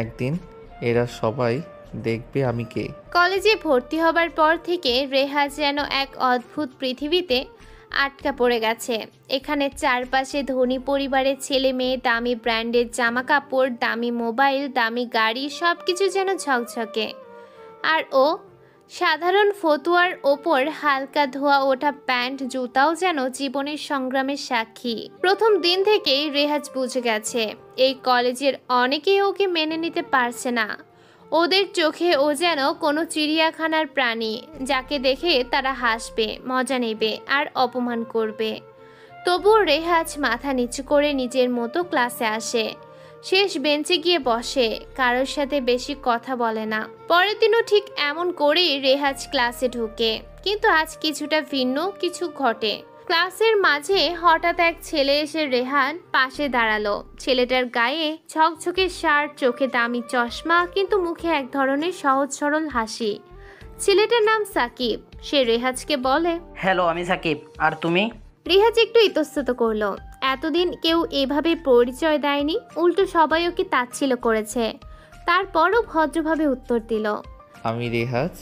একদিন এরা সবাই দেখবে আমি কে। কলেজে ভর্তি হবার পর থেকে রেহাজ যেন এক অদ্ভুত পৃথিবীতে আটকা পড়ে গেছে। এখানে চারপাশে ধনী পরিবারের ছেলে মেয়ে, দামি ব্র্যান্ডের জামা কাপড়, দামি মোবাইল, দামি গাড়ি, সব কিছু যেন ঝকঝকে। আর ও সাধারণ ফতুয়ার ওপর হালকা ধোয়া ওঠা প্যান্ট, জুতাও যেন জীবনের সংগ্রামের সাক্ষী। প্রথম দিন থেকেই রেহাজ বুঝে গেছে এই কলেজের অনেকেই ওকে মেনে নিতে পারছে না। ওদের চোখে ও যেন কোনো চিড়িয়াখানার প্রাণী, যাকে দেখে তারা হাসবে, মজা নেবে আর অপমান করবে। তবুও রেহাজ মাথা নিচু করে নিজের মতো ক্লাসে আসে। শেষ বেঞ্চে গিয়ে বসে, কারোর সাথে বেশি কথা বলে না। পরের দিনও ঠিক এমন করেই রেহাজ ক্লাসে ঢুকে, কিন্তু আজ কিছুটা ভিন্ন কিছু ঘটে। ক্লাসের মাঝে হঠাৎ এক ছেলে এসে রেহান পাশে দাঁড়ালো। ছেলেটার গায়ে ঝকঝকে শার্ট, চোখে দামি চশমা, কিন্তু মুখে এক ধরনের সহজ সরল হাসি। ছেলেটার নাম সাকিব। সে রেহাজকে বলে, হ্যালো, আমি সাকিব। আর তুমি? রেহাজ একটু ইতস্তত করলো। এতদিন কেউ এভাবে পরিচয় দেয়নি, উল্টো সবাই ওকে তাচ্ছিল্য করেছে। তারপরও ভদ্রভাবে উত্তর দিল। আমি রেহাজ।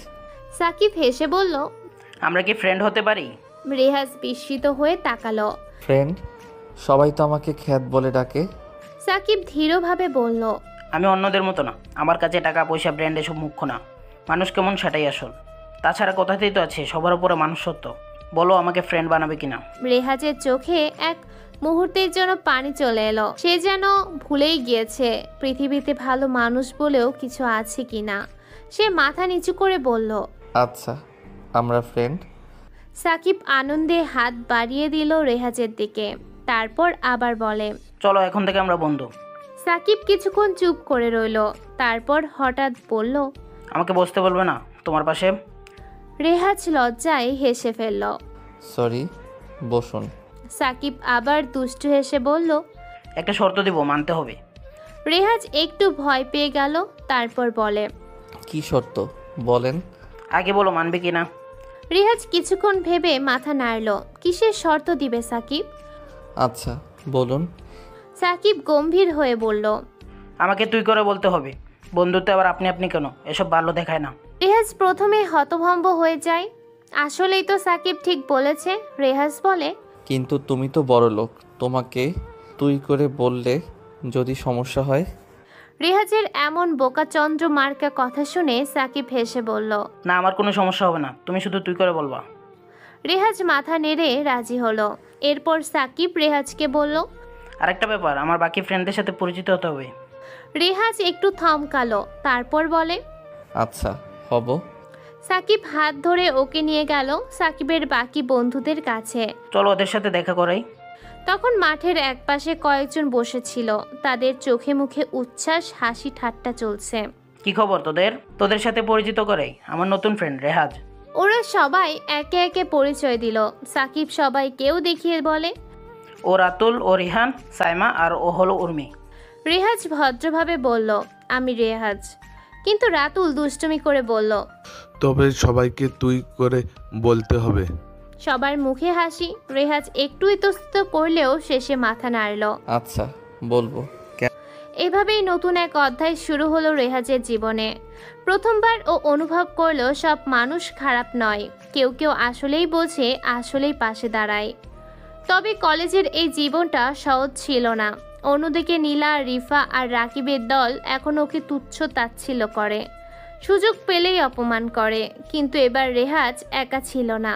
সাকিব হেসে বলল, আমরা কি ফ্রেন্ড হতে পারি? রেহাজ বিস্মিত হয়ে তাকালো। ফ্রেন্ড? সবাই তো আমাকে খ্যাত বলে ডাকে। সাকিব ধীরভাবে বলল, আমি অন্যদের মতো না। আমার কাছে টাকা পয়সা ব্র্যান্ড এসব মুখ্য না। মানুষ কেমন সেটাই আসল। তাছাড়া কথাতেই তো আছে, সবার উপরে মানুষ সত্য। বলো, আমাকে ফ্রেন্ড বানাবে কিনা? রেহাজের চোখে এক মুহূর্তের জন্য পানি চলে এলো। সে যেন ভুলেই গিয়েছে পৃথিবীতে ভালো মানুষ বলেও কিছু আছে কিনা। সে মাথা নিচু করে বলল, আচ্ছা, আমরা ফ্রেন্ড। সাকিব আনন্দে হাত বাড়িয়ে দিল রেহাজের দিকে। তারপর আবার বলে, চলো, এখন থেকে আমরা বন্ধু। সাকিব কিছুক্ষণ চুপ করে রইল। তারপর হঠাৎ বলল, আমাকে বসতে বলবে না তোমার পাশে? রেহাজ লজ্জায় হেসে ফেলল। সরি, বসুন। সাকিব আবার দুষ্টু হেসে বলল, একটা শর্ত দিব, মানতে হবে। রেহাজ একটু ভয় পেয়ে গেল। তারপর বলে, কি শর্ত বলেন? আগে বলো, মানবে কিনা? রেহাজ কিছুক্ষণ ভেবে মাথা নাড়ল। কিসের শর্ত দিবে সাকিব? আচ্ছা, বলুন। সাকিব গম্ভীর হয়ে বলল, আমাকে তুই করে বলতে হবে। বন্ধুত্ব আবার আপনি আপনি কেন? এসব ভালো দেখায় না। রেহাজ প্রথমে হতভম্ব হয়ে যায়। আসলেই তো সাকিব ঠিক বলেছে। রেহাজ বলে, কিন্তু তুমি তো বড় লোক, তোমাকে তুই করে বললে যদি সমস্যা হয়? রেহাজের এমন বোকাচন্দ্র মার্কা কথা শুনে সাকিব হেসে বলল, না, আমার কোনো সমস্যা হবে না। তুমি শুধু তুই করে বলবা। রেহাজ মাথা নেড়ে রাজি হলো। এরপর সাকিব রেহাজকে বলল, আরেকটা ব্যাপার, আমার বাকি ফ্রেন্ডদের সাথে পরিচিত হতে হবে। রেহাজ একটু থমকালো। তারপর বলে, আচ্ছা, হব। সাকিব হাত ধরে ওকে নিয়ে গেল সাকিবের বাকি বন্ধুদের কাছে। চলো, ওদের সাথে দেখা করাই। তখন মাঠের একপাশে কয়েকজন বসেছিল। তাদের চোখে মুখে উচ্ছ্বাস, হাসি ঠাট্টা চলছে। কি খবর তোদের? তোদের সাথে পরিচিত করাই, আমার নতুন ফ্রেন্ড রেহাজ। ওরা সবাই একে একে পরিচয় দিল। সাকিব সবাইকেও দেখিয়ে বলে, ও রাতুল, ও রিহান, সাইমা, আর ও হলো উর্মি। রেহাজ ভদ্রভাবে বলল, আমি রেহাজ। কিন্তু রাতুল দুষ্টুমি করে বলল, তবে সবাইকে তুই করে বলতে হবে। সবার মুখে হাসি। রেহাজ একটু ইতস্তত করলেও শেষে মাথা নাড়ল। আচ্ছা, বলবো। এভাবেই নতুন এক অধ্যায় শুরু হলো রেহাজের জীবনে। প্রথমবার ও অনুভব করলো সব মানুষ খারাপ নয়। কেউ কেউ আসলেই বোঝে, আসলেই পাশে দাঁড়ায়। তবে কলেজের এই জীবনটা সহজ ছিল না। অন্যদিকে নীলা, রিফা আর রাকিবের দল এখন ওকে তুচ্ছ তাচ্ছিল্য করে, সুযোগ পেলেই অপমান করে। কিন্তু এবার রেহাজ একা ছিল না।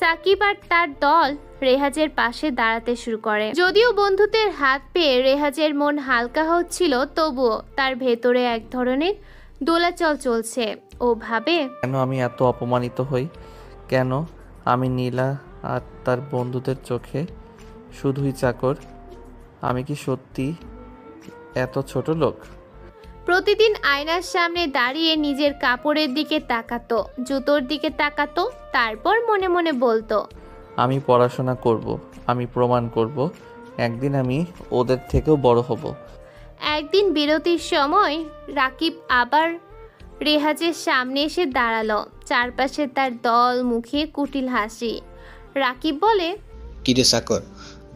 সাকিব আর তার দল রেহাজের পাশে দাঁড়াতে শুরু করে। যদিও বন্ধুদের হাত পেয়ে রেহাজের মন হালকা হচ্ছিল, তবুও তার ভেতরে এক ধরনের দোলাচল চলছে। ও ভাবে, কেন আমি এত অপমানিত হই? কেন আমি নীলা আর তার বন্ধুদের চোখে শুধুই চাকর? আমি কি সত্যি এত ছোট লোক? প্রতিদিন আয়নার সামনে দাঁড়িয়ে নিজের কাপড়ের দিকে তাকাতো, জুতোর দিকে তাকাতো। তারপর মনে মনে বলতো, আমি পড়াশোনা করব, আমি প্রমাণ করব, একদিন আমি ওদের থেকেও বড় হব। একদিন বিরতির সময় রাকিব আবার রেহাজের সামনে এসে দাঁড়ালো। চারপাশে তার দল, মুখে কুটিল হাসি। রাকিব বলে, কিরে চাকর,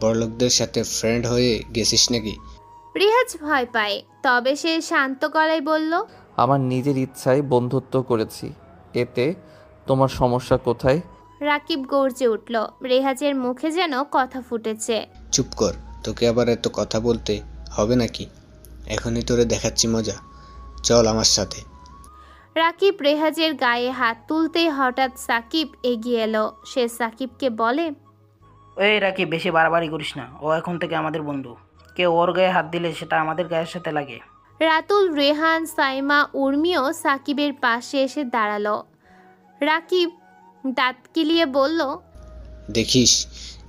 বড়লোকদের সাথে ফ্রেন্ড হয়ে গেছিস নাকি? রেহাজ ভয় পায়, তবে সে শান্ত গলায় বলল, আমার নিজের ইচ্ছায় বন্ধুত্ব করেছি, এতে তোমার সমস্যা কোথায়? রাকিব গর্জে উঠল। রেহাজের মুখে যেন কথা ফুটেছে। চুপ কর, তোকে আবার এত কথা বলতে হবে নাকি? এখনই তোরে দেখাচ্ছি মজা, চল আমার সাথে। রাকিব রেহাজের গায়ে হাত তুলতেই হঠাৎ সাকিব এগিয়ে এলো। সে সাকিবকে বলে, এই রাকিব, বেশি বাড়াবাড়ি করিস না। ও এখন থেকে আমাদের বন্ধু। কেউ ওর গায়ে হাত দিলে সেটা আমাদের গায়ের সাথে লাগে। রাতুল, রেহান, সাইমা, উর্মিও সাকিবের পাশে এসে দাঁড়ালো। রাকিব দাঁত কিলিয়ে বলল, দেখিস,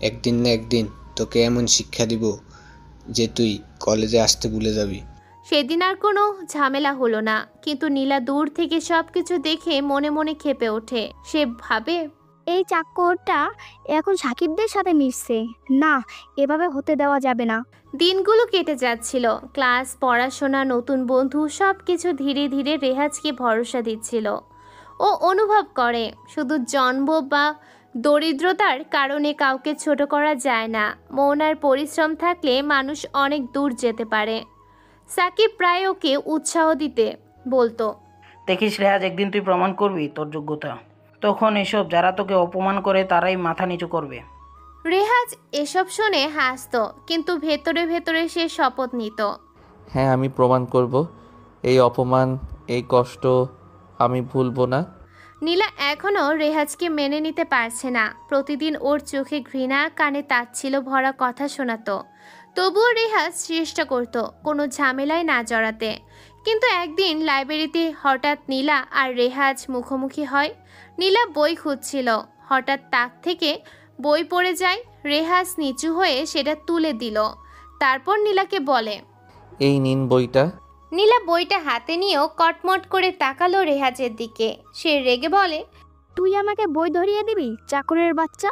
একদিন না একদিন তোকে এমন শিক্ষা দিব যে তুই কলেজে আসতে ভুলে যাবি। সেদিন আর কোনো ঝামেলা হলো না। কিন্তু নীলা দূর থেকে সবকিছু দেখে মনে মনে ক্ষেপে ওঠে। সে ভাবে, এই চাকরটা এখন সাকিবদের সাথে মিশছে না, এভাবে হতে দেওয়া যাবে না। দিনগুলো কেটে যাচ্ছিল। ক্লাস, পড়াশোনা, নতুন বন্ধু, সব কিছু ধীরে ধীরে রেহাজকে ভরসা দিচ্ছিল। ও অনুভব করে শুধু জন্ম বা দরিদ্রতার কারণে কাউকে ছোট করা যায় না। মন আর পরিশ্রম থাকলে মানুষ অনেক দূর যেতে পারে। সাকিব প্রায় ওকে উৎসাহ দিতে বলতো, দেখিস রেহাজ, একদিন তুই প্রমাণ করবি তোর যোগ্যতা। তখন এসব যারা তোকে অপমান করে তারাই মাথা নিচু করবে। রেহাজ এসব শুনে হাসতো, কিন্তু ভেতরে ভেতরে সে শপথ নিত। হ্যাঁ, আমি প্রমাণ করব। এই অপমান, এই কষ্ট আমি ভুলবো না। নীলা এখনও রেহাজকে মেনে নিতে পারছে না। প্রতিদিন ওর চোখে ঘৃণা, কানে তাচ্ছিল ভরা কথা শোনাতো। তবুও রেহাজ চেষ্টা করত কোনো ঝামেলায় না জড়াতে। কিন্তু একদিন লাইব্রেরিতে হঠাৎ নীলা আর রেহাজ মুখোমুখি হয়। নীলা বই খুঁজছিল, হঠাৎ তাক থেকে বই পড়ে যায়। রেহাজ নিচু হয়ে সেটা তুলে দিল, তারপর নীলাকে বলে, এই নিন বইটা। নীলা বইটা হাতে নিয়েও কটমট করে তাকালো রেহাজের দিকে। সে রেগে বলে, তুই আমাকে বই ধরিয়ে দিবি, চাকরের বাচ্চা?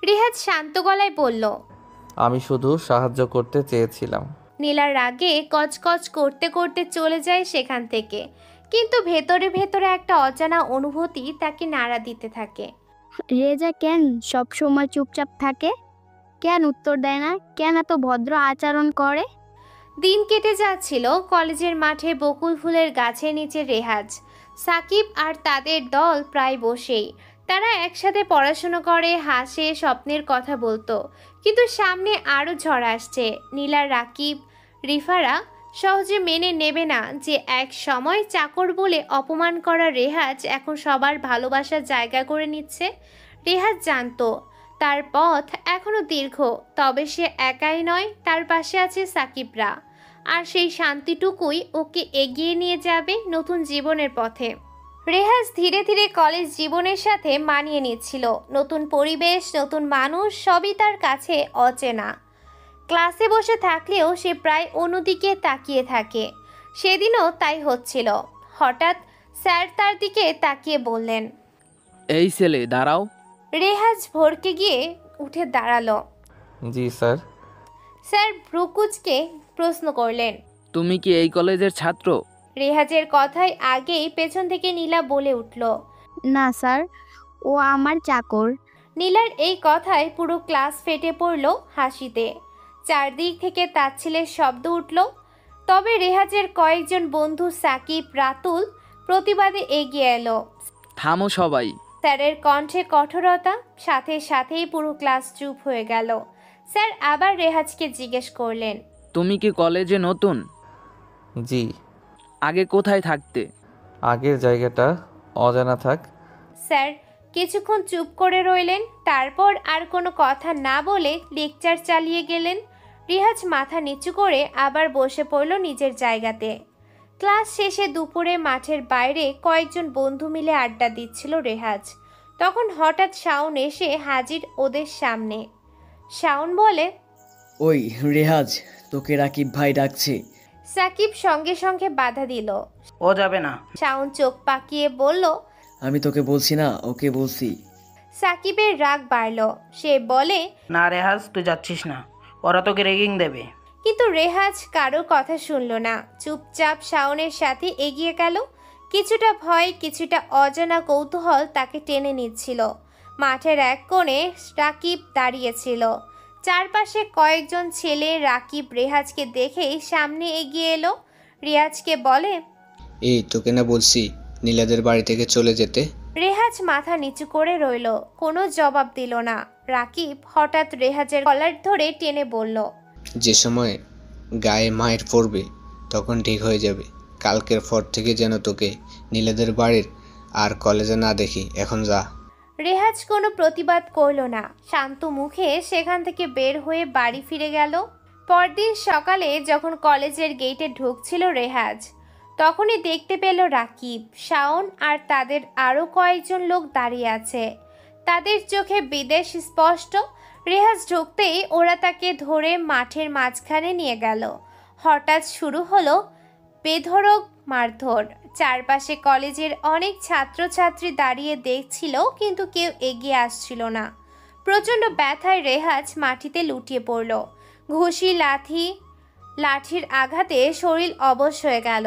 রেহাজ শান্ত গলায় বলল, আমি শুধু সাহায্য করতে চেয়েছিলাম। নীলার রাগে কচকচ করতে করতে চলে যায় সেখান থেকে। কিন্তু ভেতরে ভেতরে একটা অজানা অনুভূতি তাকে নাড়া দিতে থাকে। রেজা কেন সব সময় চুপচাপ থাকে? কেন উত্তর দেয় না? কেন এত ভদ্র আচরণ করে? দিন কেটে যাচ্ছিল। কলেজের মাঠে বকুল ফুলের গাছের নিচে রেহাজ, সাকিব আর তাদের দল প্রায় বসেই। তারা একসাথে পড়াশুনো করে, হাসে, স্বপ্নের কথা বলতো। কিন্তু সামনে আরও ঝড় আসছে। নীলা, রাকিব, রিফারা সহজে মেনে নেবে না যে এক সময় চাকর বলে অপমান করা রেহাজ এখন সবার ভালোবাসার জায়গা করে নিচ্ছে। রেহাজ জানতো তার পথ এখনো দীর্ঘ, তবে সে একাই নয়, তার পাশে আছে সাকিবরা। আর সেই শান্তিটুকুই ওকে এগিয়ে নিয়ে যাবে নতুন জীবনের পথে। রেহাজ ধীরে ধীরে কলেজ জীবনের সাথে মানিয়ে নিচ্ছিল। নতুন পরিবেশ, নতুন মানুষ, সবই তার কাছে অচেনা। ক্লাসে বসে থাকলেও সে প্রায় অন্যদিকে তাকিয়ে থাকে। সেদিনও তাই হচ্ছিল। হঠাৎ স্যার তার দিকে তাকিয়ে বললেন, এই ছেলে দাঁড়াও। রেহাজ ভরকে গিয়ে উঠে দাঁড়ালো। জি স্যার। স্যার ভ্রুকুচকে প্রশ্ন করলেন, তুমি কি এই কলেজের ছাত্র? রেহাজের কথায় আগেই পেছন থেকে নীলা বলে উঠল, না স্যার, ও আমার চাকর। নীলার এই কথায় পুরো ক্লাস ফেটে পড়ল হাসিতে। চারদিক থেকে তাচ্ছিলের শব্দ উঠল। তবে রেহাজের কয়েকজন বন্ধু সাকিব, রাতুল প্রতিবাদে এগিয়ে এলো। থামো সবাই। স্যারের কণ্ঠে কঠোরতা, সাথে সাথেই পুরো ক্লাস চুপ হয়ে গেল। স্যার আবার রেহাজকে জিজ্ঞেস করলেন, তুমি কি কলেজে নতুন? জি। আগে কোথায় থাকতে? আগের জায়গাটা অজানা থাক। স্যার কিছুক্ষণ চুপ করে রইলেন, তারপর আর কোনো কথা না বলে লেকচার চালিয়ে গেলেন। রেহাজ মাথা নিচু করে আবার বসে পড়ল নিজের জায়গাতে। ক্লাস শেষে দুপুরে মাঠের বাইরে কয়েকজন বন্ধু মিলে আড্ডা দিচ্ছিল রেহাজ। তখন হঠাৎ শাওন এসে হাজির ওদের সামনে। শাওন বলে, ওই রেহাজ, তোকে রাকিব ভাই ডাকছে। সাকিব সঙ্গে সঙ্গে বাধা দিল। ও যাবে না। শাওন চোখ পাকিয়ে বলল, আমি তোকে বলছি না, ওকে বলছি। সাকিবের রাগ বাড়ল। সে বলে, না রেহাজ, তুই যাচ্ছিস না, ওরা তোকে রেগিং দেবে। কিন্তু রেহাজ কারো কথা শুনল না। চুপচাপ শাওনের সাথে এগিয়ে গেল। কিছুটা ভয়, কিছুটা অজানা কৌতূহল তাকে টেনে নিচ্ছিল। মাঠের এক কোণে রাকিব দাঁড়িয়েছিল। চারপাশে কয়েকজন ছেলে। রাকিব রেহাজকে দেখেই সামনে এগিয়ে এলো। রিয়াজকে বলে, এই তোকে না বলছি নীলাদের বাড়ি থেকে চলে যেতে? রেহাজ মাথা নিচু করে রইল, কোনো জবাব দিল না। রাকিব হঠাৎ রেহাজের কলার ধরে টেনে বলল, যে সময় গায়ে মায়ের পড়বে তখন ঠিক হয়ে যাবে। কালকের পর থেকে যেন তোকে নীলাদের বাড়ির আর কলেজে না দেখি, এখন যা। রেহাজ কোনো প্রতিবাদ করল না। শান্ত মুখে সেখান থেকে বের হয়ে বাড়ি ফিরে গেল। পরদিন সকালে যখন কলেজের গেটে ঢুকছিল রেহাজ, তখনই দেখতে পেল রাকিব, শাওন আর তাদের আরও কয়েকজন লোক দাঁড়িয়ে আছে। তাদের চোখে বিদেশ স্পষ্ট। রেহাজ ঢুকতেই ওরা তাকে ধরে মাঠের মাঝখানে নিয়ে গেল। হঠাৎ শুরু হলো বেধড়ক মারধর। চারপাশে কলেজের অনেক ছাত্রছাত্রী দাঁড়িয়ে দেখছিল, কিন্তু কেউ এগিয়ে আসছিল না। প্রচণ্ড ব্যথায় রেহাজ মাটিতে লুটিয়ে পড়ল। ঘুষি, লাঠির আঘাতে শরীর অবশ হয়ে গেল।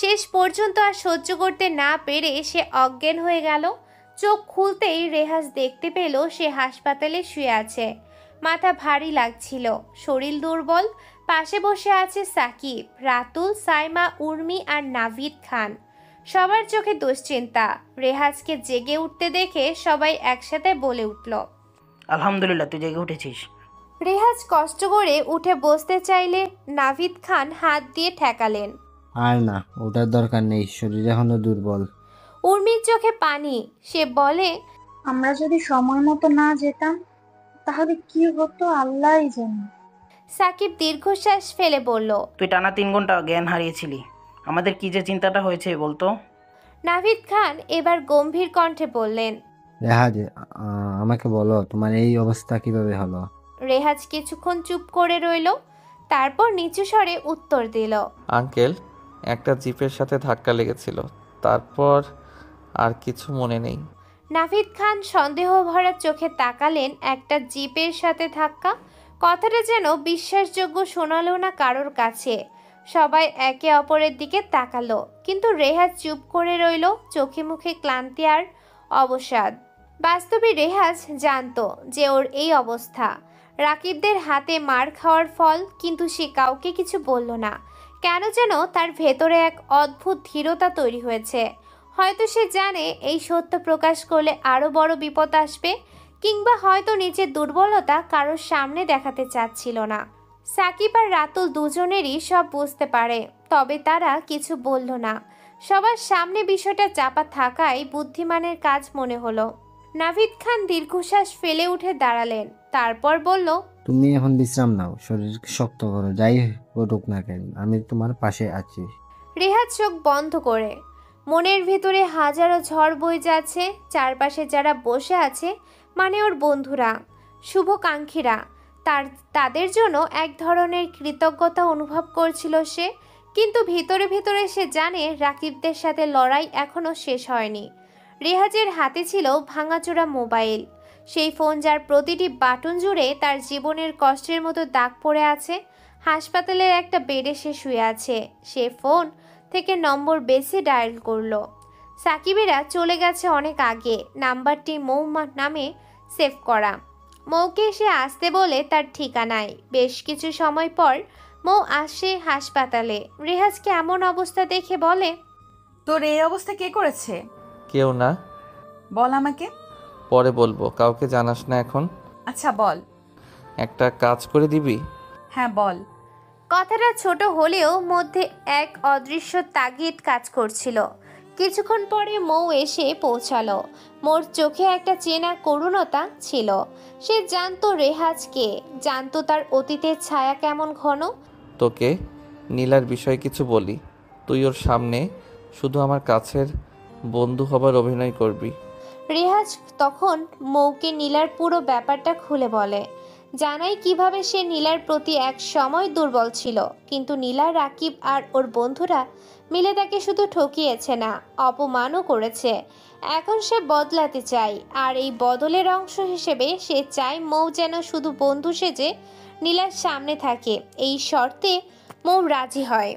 শেষ পর্যন্ত আর সহ্য করতে না পেরে সে অজ্ঞান হয়ে গেল। চোখ খুলতেই রেহাজ দেখতে পেল সে হাসপাতালে শুয়ে আছে। মাথা ভারী লাগছিল, শরীর দুর্বল। পাশে বসে আছে সাকিব, রাতুল, সাইমা, উর্মি আর নাভিদ খান। সবার চোখে দুশ্চিন্তা। রেহাজকে জেগে উঠতে দেখে সবাই একসাথে বলে উঠল, আলহামদুলিল্লাহ, তুই জেগে উঠেছিস। রেহাজ কষ্ট করে উঠে বসতে চাইলে নাভিদ খান হাত দিয়ে ঠেকালেন। আর না, ওটার দরকার নেই, শরীর এখনো দুর্বল। উর্মির চোখে পানি। সে বলে, আমরা যদি সময় মতো না যেতাম তাহলে কি হতো আল্লাহই জানে। সাকিব দীর্ঘশ্বাস ফেলে বলল, তুই টানা 3 ঘন্টা জ্ঞান হারিয়েছিলি, আমাদের কি যে চিন্তাটা হয়েছে বলতো। নাভিদ খান এবার গম্ভীর কণ্ঠে বললেন, রেহাজ, আমাকে বলো তোমার এই অবস্থা কিভাবে হলো? রেহাজ কিছুক্ষণ চুপ করে রইল, তারপর নিচু স্বরে উত্তর দিল, আঙ্কেল, একটা জিপের সাথে ধাক্কা লেগেছিল, তারপর আর কিছু মনে নেই। নাভিদ খান সন্দেহ ভরা চোখে তাকালেন। একটা জিপের সাথে ধাক্কা, কথাটা যেন বিশ্বাসযোগ্য শোনালো না কারোর কাছে। সবাই একে অপরের দিকে তাকালো, কিন্তু রেহাজ চুপ করে রইল, চোখে মুখে ক্লান্তি আর অবসাদ। বাস্তবে রেহাজ জানতো যে ওর এই অবস্থা রাকিবদের হাতে মার খাওয়ার ফল, কিন্তু সে কাউকে কিছু বলল না। কেন যেন তার ভেতরে এক অদ্ভুত ধীরতা তৈরি হয়েছে। হয়তো সে জানে এই সত্য প্রকাশ করলে আরও বড় বিপদ আসবে, কিংবা হয়তো নিজের দুর্বলতা কারোর সামনে দেখাতে চাচ্ছিল না। সাকিব আর রাতুল দুজনেরই সব বুঝতে পারে, তবে তারা কিছু বলল না। সবার সামনে বিষয়টা চাপা থাকায় বুদ্ধিমানের কাজ মনে হলো। নাভিদ খান দীর্ঘশ্বাস ফেলে উঠে দাঁড়ালেন, তারপর বলল, তুমি এখন বিশ্রাম নাও, শরীরকে শক্ত করো, যাই ঘটুক না কেন আমি তোমার পাশে আছি। রেহাজ চোখ বন্ধ করে। মনের ভিতরে হাজারো ঝড় বয়ে যাচ্ছে। চারপাশে যারা বসে আছে মানে ওর বন্ধুরা, শুভকাঙ্ক্ষীরা, তাদের জন্য এক ধরনের কৃতজ্ঞতা অনুভব করছিল সে। কিন্তু ভিতরে ভিতরে সে জানে রাকিবদের সাথে লড়াই এখনো শেষ হয়নি। রেহাজের হাতে ছিল ভাঙাচোরা মোবাইল, সেই ফোন যার প্রতিটি বাটন জুড়ে তার জীবনের কষ্টের মতো দাগ পড়ে আছে। হাসপাতালের একটা বেডে সে শুয়ে আছে। সে ফোন থেকে নম্বর বেছে ডায়াল করলো। সাকিবেরা চলে গেছে অনেক আগে, নাম্বারটি মৌ নামে সেভ করা। মৌকে সে আসতে বলে তার ঠিকানায়। বেশ কিছু সময় পর মৌ আসে হাসপাতালে। রেহাজকে এমন অবস্থা দেখে বলে, তোর এই অবস্থা কে করেছে? কেউ না। বল আমাকে। পরে বলবো, কাউকে জানাস না এখন। আচ্ছা বল। একটা কাজ করে দিবি? হ্যাঁ বল। কথাটা ছোট হলেও মধ্যে এক অদৃশ্য তাগিদ কাজ করছিল। কিছুক্ষণ পরে মৌ এসে পৌঁছালো। মোর চোখে একটা চেনা করুণতা ছিল। সে জানতো রেহাজকে, জানতো তার অতীতের ছায়া কেমন ঘন। তোকে নীলার বিষয়ে কিছু বলি, তুই ওর সামনে শুধু আমার কাছের বন্ধু হবার অভিনয় করবি। রেহাজ তখন মৌকে নীলার পুরো ব্যাপারটা খুলে বলে, জানাই কিভাবে সে নীলার প্রতি এক সময় দুর্বল ছিল, কিন্তু নীলা, রাকিব আর ওর বন্ধুরা মিলে তাকে শুধু ঠকিয়েছে না, অপমানও করেছে। এখন সে বদলাতে চায়, আর এই বদলের অংশ হিসেবে সে চায় মৌ যেন শুধু বন্ধু সেজে নীলার সামনে থাকে। এই শর্তে মৌ রাজি হয়।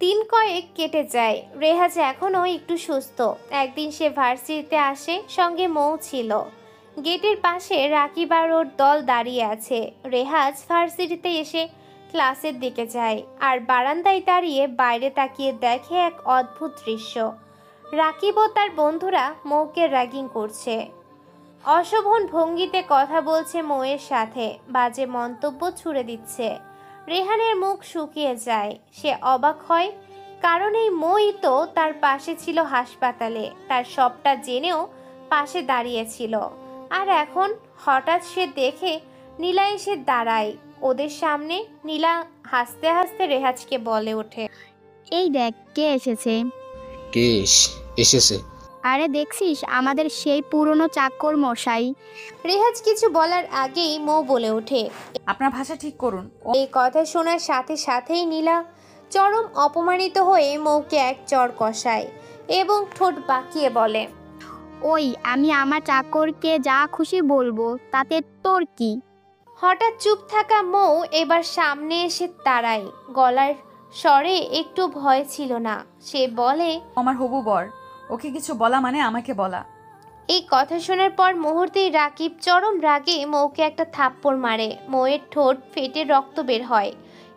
3 কয়েক কেটে যায়। রেহাজ এখনও একটু সুস্থ। একদিন সে ভার্সিটিতে আসে, সঙ্গে মৌ ছিল। গেটের পাশে রাকিব আর ওর দল দাঁড়িয়ে আছে। রেহাজ ভার্সিটিতে এসে ক্লাসের দিকে যায়, আর বারান্দায় দাঁড়িয়ে বাইরে তাকিয়ে দেখে এক অদ্ভুত দৃশ্য। রাকিব ও তার বন্ধুরা মৌকে র্যাগিং করছে, অশোভন ভঙ্গিতে কথা বলছে মৌয়ের সাথে, বাজে মন্তব্য ছুড়ে দিচ্ছে। রেহানের মুখ শুকিয়ে যায়। সে অবাক হয়, কারণ এই মই তো তার পাশে ছিল হাসপাতালে, তার সবটা জেনেও পাশে দাঁড়িয়েছিল। আর এখন হঠাৎ সে দেখে নীলা এসে দাঁড়ায় ওদের সামনে। নীলা হাসতে হাসতে রেহাজকে বলে ওঠে, এই দেখ কে এসেছে। কে এসেছে? আরে দেখছিস, আমাদের সেই পুরনো চাকর মশাই। রেহাজ কিছু বলার আগেই মৌ বলে ওঠে, আপনার ভাষা ঠিক করুন। এই কথা শোনার সাথে সাথেই নীলা চরম অপমানিত হয়ে মৌকে এক চড় কষায় এবং ঠোঁট বাঁকিয়ে বলে, ওই আমি আমার চাকরকে যা খুশি বলবো, তাতে তোর কি? হঠাৎ চুপ থাকা মৌ এবার সামনে এসে দাঁড়ায়, গলার স্বরে একটু ভয় ছিল না। সে বলে, আমার হবু বর, ওকে কিছু বলা মানে আমাকে বলা। এই কথা শোনার পর মুহূর্তেই রাকিব চরম রাগে মৌকে একটা থাপ্পড় মারে। মৌয়ের ঠোঁট ফেটে রক্ত বের হয়।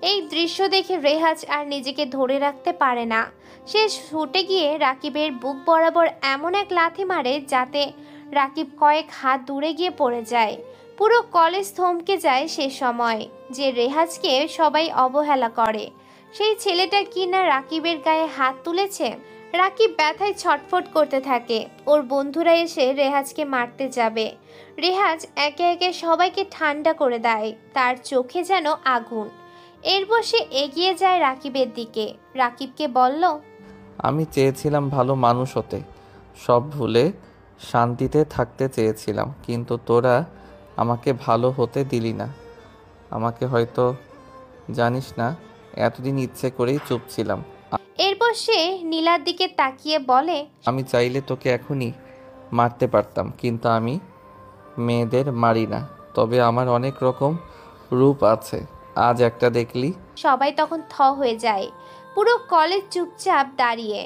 এই দৃশ্য দেখে রেহাজ আর নিজেকে ধরে রাখতে পারে না। সে ছুটে গিয়ে রাকিবের বুক বরাবর এমন এক লাথি মারে যাতে রাকিব কয়েক হাত দূরে গিয়ে পড়ে যায়। পুরো কলেজ থমকে যায় সে সময়, যে রেহাজকে সবাই অবহেলা করে। সেই ছেলেটা কি না রাকিবের গায়ে হাত তুলেছে। রাকিব ব্যথায় ছটফট করতে থাকে। ওর বন্ধুরা এসে রেহাজকে মারতে যাবে। রেহাজ একে একে সবাইকে ঠান্ডা করে দেয়। তার চোখে যেন আগুন। এরপর সে এগিয়ে যায় রাকিবের দিকে। রাকিবকে বলল, আমি চেয়েছিলাম ভালো মানুষ হতে, সব ভুলে শান্তিতে থাকতে চেয়েছিলাম, কিন্তু তোরা আমাকে ভালো হতে দিলি না। আমাকে হয়তো জানিস না, এতদিন ইচ্ছে করেই চুপ ছিলাম। এরপর সে নীলার দিকে তাকিয়ে বলে, আমি চাইলে তোকে এখনই মারতে পারতাম, কিন্তু আমি মেয়েদের মারি না। তবে আমার অনেক রকম রূপ আছে, আজ একটা দেখলি। সবাই তখন থ হয়ে যায়। পুরো কলেজ চুপচাপ দাঁড়িয়ে,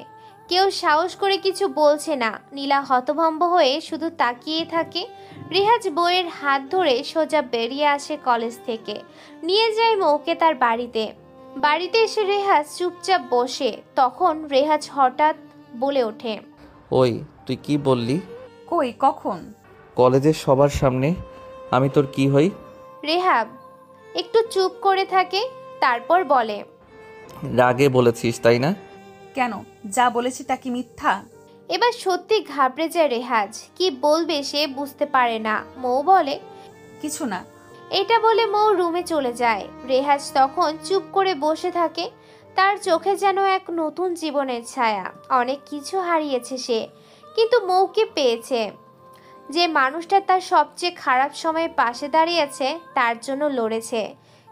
কেউ সাহস করে কিছু বলছে না। নীলা হতভম্ব হয়ে শুধু তাকিয়ে থাকে। রেহাজ বইয়ের হাত ধরে সোজা বেরিয়ে আসে কলেজ থেকে, নিয়ে যায় মৌকে তার বাড়িতে। বাড়িতে এসে রেহাজ চুপচাপ বসে। তখন রেহাজ হঠাৎ বলে ওঠে, ওই তুই কি বললি? কই, কখন? কলেজের সবার সামনে আমি তোর কি হই? রেহাব একটু চুপ করে থাকে, তারপর বলে, রাগে বলেছিস তাই না? কেন, যা বলেছি তা কি মিথ্যা? এবার সত্যি ঘাবড়ে যায় রেহাজ। কি বলবে সে বুঝতে পারে না। মৌ বলে, কিছু না। এটা বলে মৌ রুমে চলে যায়। রেহাজ তখন চুপ করে বসে থাকে। তার চোখে যেন এক নতুন জীবনের ছায়া। অনেক কিছু হারিয়েছে সে, কিন্তু মৌকে পেয়েছে। যে মানুষটা তার সবচেয়ে খারাপ সময়ে পাশে দাঁড়িয়েছে, তার জন্য লড়েছে।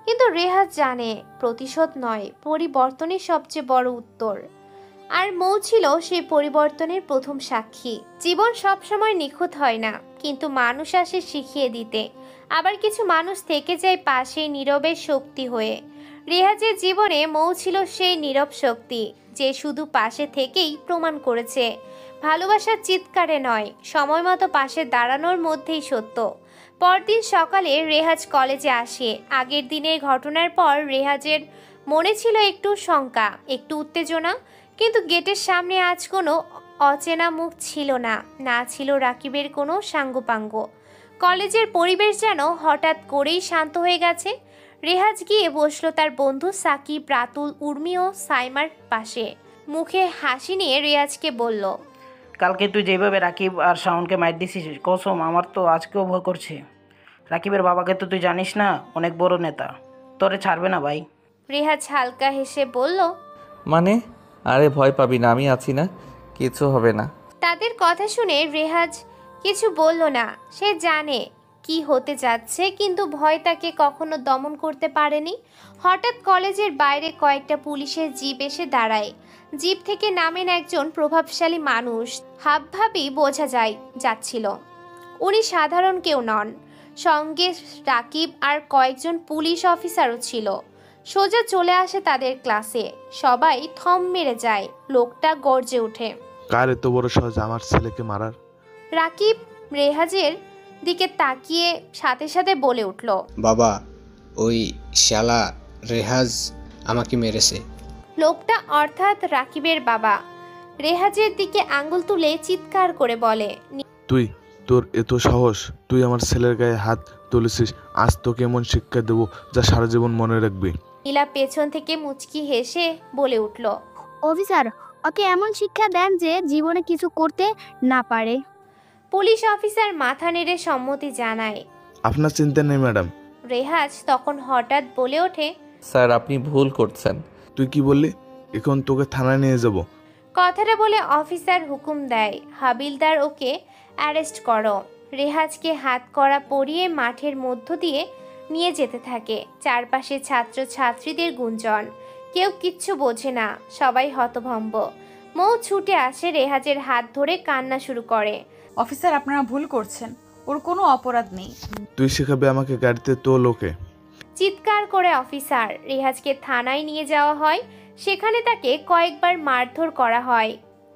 কিন্তু রেহাজ জানে প্রতিশোধ নয়, পরিবর্তনই সবচেয়ে বড় উত্তর। আর মৌ ছিল সেই পরিবর্তনের প্রথম সাক্ষী। জীবন সবসময় নিখুঁত হয় না, কিন্তু মানুষ আসে শিখিয়ে দিতে। আবার কিছু মানুষ থেকে যায় পাশে নীরবের শক্তি হয়ে। রেহাজের জীবনে মৌ ছিল সেই নীরব শক্তি, যে শুধু পাশে থেকেই প্রমাণ করেছে ভালোবাসার চিৎকারে নয়, সময় মতো পাশে দাঁড়ানোর মধ্যেই সত্য। পরদিন সকালে রেহাজ কলেজে আসে। আগের দিনের ঘটনার পর রেহাজের মনে ছিল একটু শঙ্কা, একটু উত্তেজনা। কিন্তু গেটের সামনে আজ কোনো অচেনা মুখ ছিল না, না ছিল রাকিবের কোনো সাঙ্গপাঙ্গ। কলেজের পরিবেশ যেন হঠাৎ করেই শান্ত হয়ে গেছে। রেহাজ গিয়ে বসলো তার বন্ধু সাকিব, রাতুল, উর্মি ও সাইমার পাশে। মুখে হাসি নিয়ে রেহাজকে বলল, কালকে তুই যেভাবে রাকিব আর শাওনকে মাইর দিছিস, কসম আমার তো আজকেও ভয় করছে। রাকিবের বাবাকে তো তুই জানিস না, অনেক বড় নেতা, তোরে ছাড়বে না ভাই। রেহাজ হালকা হেসে বলল, মানে? আরে ভয় পাবি না, আমি আছি না, কিছু হবে না। তাদের কথা শুনে রেহাজ কিছু বলল না। সে জানে কি হতে যাচ্ছে, কিন্তু ভয় তাকে কখনো দমন করতে পারেনি। হঠাৎ কলেজের বাইরে কয়েকটা পুলিশের জিপ এসে দাঁড়ায়। জিপ থেকে নামেন একজন প্রভাবশালী মানুষ। হাবভাবেই বোঝা যাচ্ছিল উনি সাধারণ কেউ নন। সঙ্গে রাকিব আর কয়েকজন পুলিশ অফিসারও ছিল। সোজা চলে আসে তাদের ক্লাসে। সবাই থম মেরে যায়। লোকটা গর্জে ওঠে, কার এত বড় সাহস আমার ছেলেকে মারার? রাকিব রেহাজের দিকে তাকিয়ে সাথে সাথে বলে উঠল, বাবা, ওই শালা রেহাজ আমাকে মেরেছে। লোকটা অর্থাৎ রাকিবের বাবা রেহাজের দিকে আঙ্গুল তুলে চিৎকার করে বলে, তোর এত সাহস? তুই আমার ছেলের গায়ে হাত তুলেছিস, আজ তোকে এমন শিক্ষা দেবো যা সারা জীবন মনে রাখবি। নীলা পেছন থেকে মুচকি হেসে বলে উঠল, অফিসার, ওকে এমন শিক্ষা দেন যে জীবনে কিছু করতে না পারে। পুলিশ অফিসার মাথা নেড়ে সম্মতি জানায়। আপনার চিন্তা নেই ম্যাডাম। রেহাজ তখন হঠাৎ বলে ওঠে, স্যার আপনি ভুল করছেন। তুই কি বললি? এখন তোকে থানায় নিয়ে যাব। কথাটা বলে অফিসার হুকুম দেয়, হাবিলদার ওকে অ্যারেস্ট করো। রেহাজকে হাত কড়া পরিয়ে মাঠের মধ্য দিয়ে নিয়ে যেতে থাকে। চারপাশে ছাত্র ছাত্রীদের গুঞ্জন। কেউ কিচ্ছু বোঝে না, সবাই হতভম্ব। মৌ ছুটে আসে, রেহাজের হাত ধরে কান্না শুরু করে। অফিসার, আপনারা ভুল করছেন, ওর কোনো অপরাধ নেই। তুই শেখাবে আমাকে গাড়িতে তো লোকে। চিৎকার করে অফিসার। রেহাজকে থানায় নিয়ে যাওয়া হয়। সেখানে তাকে কয়েকবার মারধর করা হয়।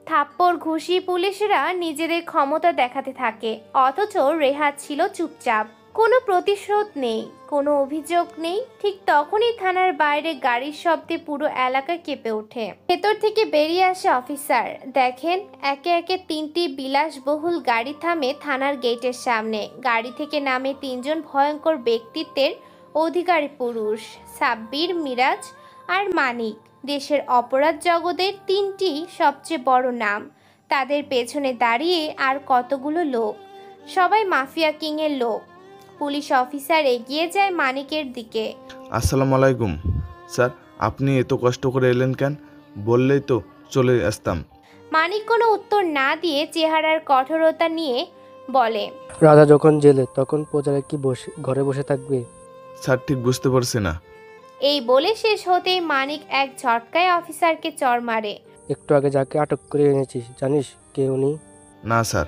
থাপ্পড় ঘুষি পুলিশরা নিজেদের ক্ষমতা দেখাতে থাকে, অথচ রেহাজ ছিল চুপচাপ। কোনো প্রতিশোধ নেই, কোনো অভিযোগ নেই। ঠিক তখনই থানার বাইরে গাড়ির শব্দে পুরো এলাকা কেঁপে ওঠে। ভেতর থেকে বেরিয়ে আসে অফিসার। দেখেন একে একে 3টি বিলাসবহুল গাড়ি থামে থানার গেটের সামনে। গাড়ি থেকে নামে 3জন ভয়ঙ্কর ব্যক্তিত্বের অধিকারী পুরুষ, সাব্বির, মিরাজ আর মানিক। দেশের অপরাধ জগতের 3টি সবচেয়ে বড় নাম। তাদের পেছনে দাঁড়িয়ে আর কতগুলো লোক, সবাই মাফিয়া কিংয়ের লোক। পুলিশ অফিসার এগিয়ে যায় মানিকের দিকে। আসসালামু আলাইকুম স্যার, আপনি এত কষ্ট করে এলেন কেন? বললেই তো চলে আসতাম। মানিক কোনো উত্তর না দিয়ে চেহারার কঠোরতা নিয়ে বলে, রাজা যখন জেলে তখন প্রজারা কি ঘরে বসে থাকবে? স্যার ঠিক বুঝতে পারছি না। এই বলে শেষ হতেই মানিক এক ঝটকায় অফিসারকে চড় মারে। একটু আগে যাকে আটক করে এনেছিস জানিস কে উনি? না স্যার।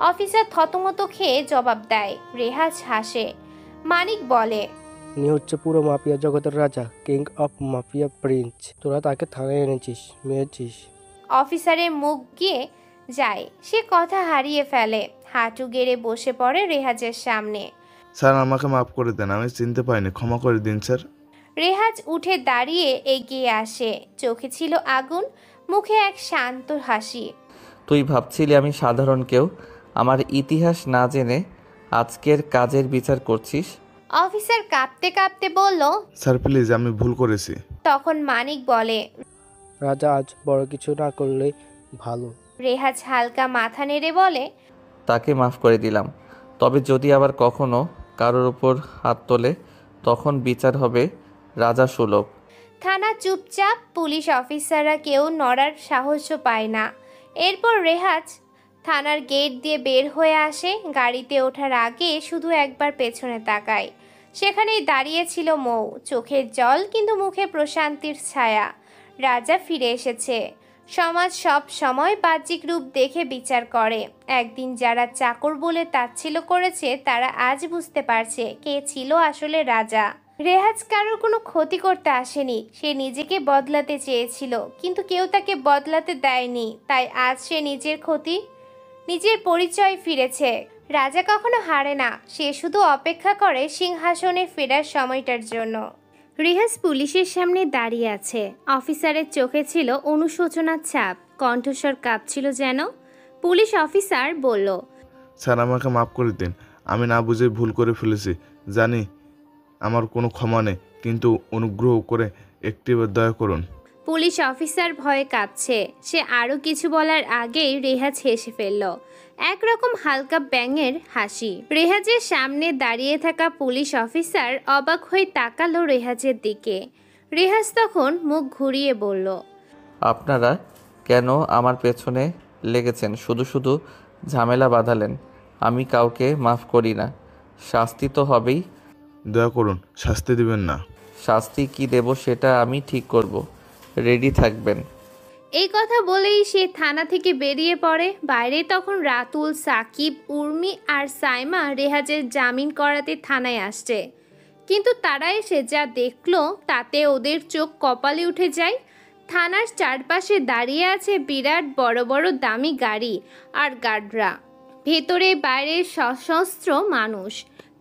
অফিসার থতমত খেয়ে জবাব দেয়। রেহাজ হাসে। মানিক বলে, উনি হচ্ছে পুরো মাফিয়া জগতের রাজা, কিং অফ মাফিয়া প্রিন্স। তোরা তাকে থানায় এনেছিস, মেরেছিস। অফিসারের মুখ গিয়ে যায়। সে কথা হারিয়ে ফেলে। হাঁটু গেড়ে বসে পড়ে রেহাজের সামনে। স্যার আমাকে মাফ করে দেন, আমি চিনতে পারিনি, ক্ষমা করে দিন স্যার। রেহাজ উঠে দাঁড়িয়ে এগিয়ে আসে। চোখে ছিল আগুন, মুখে এক শান্ত হাসি। তুই ভাবছিলি আমি সাধারণ কেউ, আমার ইতিহাস না জেনে আজকের কাজের বিচার করছিস? অফিসার কাঁপতে কাঁপতে বলল, স্যার প্লিজ, আমি ভুল করেছি। তখন মানিক বলে, রাজা আজ বড় কিছু না করলে ভালো। রেহাজ হালকা মাথা নেড়ে বলে, তাকে মাফ করে দিলাম, তবে যদি আবার কখনো কারোর উপর হাত তোলে তখন বিচার হবে রাজা সুলভ। থানা চুপচাপ। পুলিশ অফিসাররা কেউ নড়ার সাহসও পায় না। এরপর রেহাজ থানার গেট দিয়ে বের হয়ে আসে। গাড়িতে ওঠার আগে শুধু একবার পেছনে তাকায়। সেখানেই দাঁড়িয়ে ছিল মৌ, চোখের জল কিন্তু মুখে প্রশান্তির ছায়া। রাজা ফিরে এসেছে। সমাজ সব সময় বাহ্যিক রূপ দেখে বিচার করে। একদিন যারা চাকর বলে তাচ্ছিল্য করেছে তারা আজ বুঝতে পারছে কে ছিল আসলে রাজা। রেহাজ কারোর কোনো ক্ষতি করতে আসেনি, সে নিজেকে বদলাতে চেয়েছিল, কিন্তু কেউ তাকে বদলাতে দেয়নি। তাই আজ সে নিজের পরিচয় ফিরেছে। রাজা কখনো হারে না, সে শুধু অপেক্ষা করে সিংহাসনে ফেরার সময়টার জন্য। রেহাজ পুলিশের সামনে দাঁড়িয়ে আছে। অফিসারের চোখে ছিল অনুশোচনার ছাপ, কণ্ঠস্বর কাঁপছিল যেন। পুলিশ অফিসার বলল, স্যার আমাকে মাফ করে দিন, আমি না বুঝে ভুল করে ফেলেছি। জানি আমার কোনো ক্ষমা নেই, কিন্তু অনুগ্রহ করে একটিবার দয়া করুন। পুলিশ অফিসার ভয়ে কাঁপছে। সে আরও কিছু বলার আগেই রেহাজ হেসে ফেলল, একরকম হালকা ব্যাঙের হাসি। রেহাজের সামনে দাঁড়িয়ে থাকা পুলিশ অফিসার অবাক হয়ে তাকালো রেহাজের দিকে। রেহাজ তখন মুখ ঘুরিয়ে বলল, আপনারা কেন আমার পেছনে লেগেছেন? শুধু শুধু ঝামেলা বাঁধালেন। আমি কাউকে মাফ করি না, শাস্তি তো হবেই। দয়া করুন, শাস্তি দিবেন না। শাস্তি কি দেব সেটা আমি ঠিক করব, রেডি থাকবেন। এই কথা বলেই সে থানা থেকে বেরিয়ে পড়ে। বাইরে তখন রাতুল, সাকিব, উর্মি আর সাইমা রেহাজের জামিন করাতে থানায় আসছে। কিন্তু তারা এসে যা দেখলো তাতে ওদের চোখ কপালে উঠে যায়। থানার চারপাশে দাঁড়িয়ে আছে বিরাট বড় বড় দামি গাড়ি আর গার্ডরা। ভেতরে বাইরে সশস্ত্র মানুষ,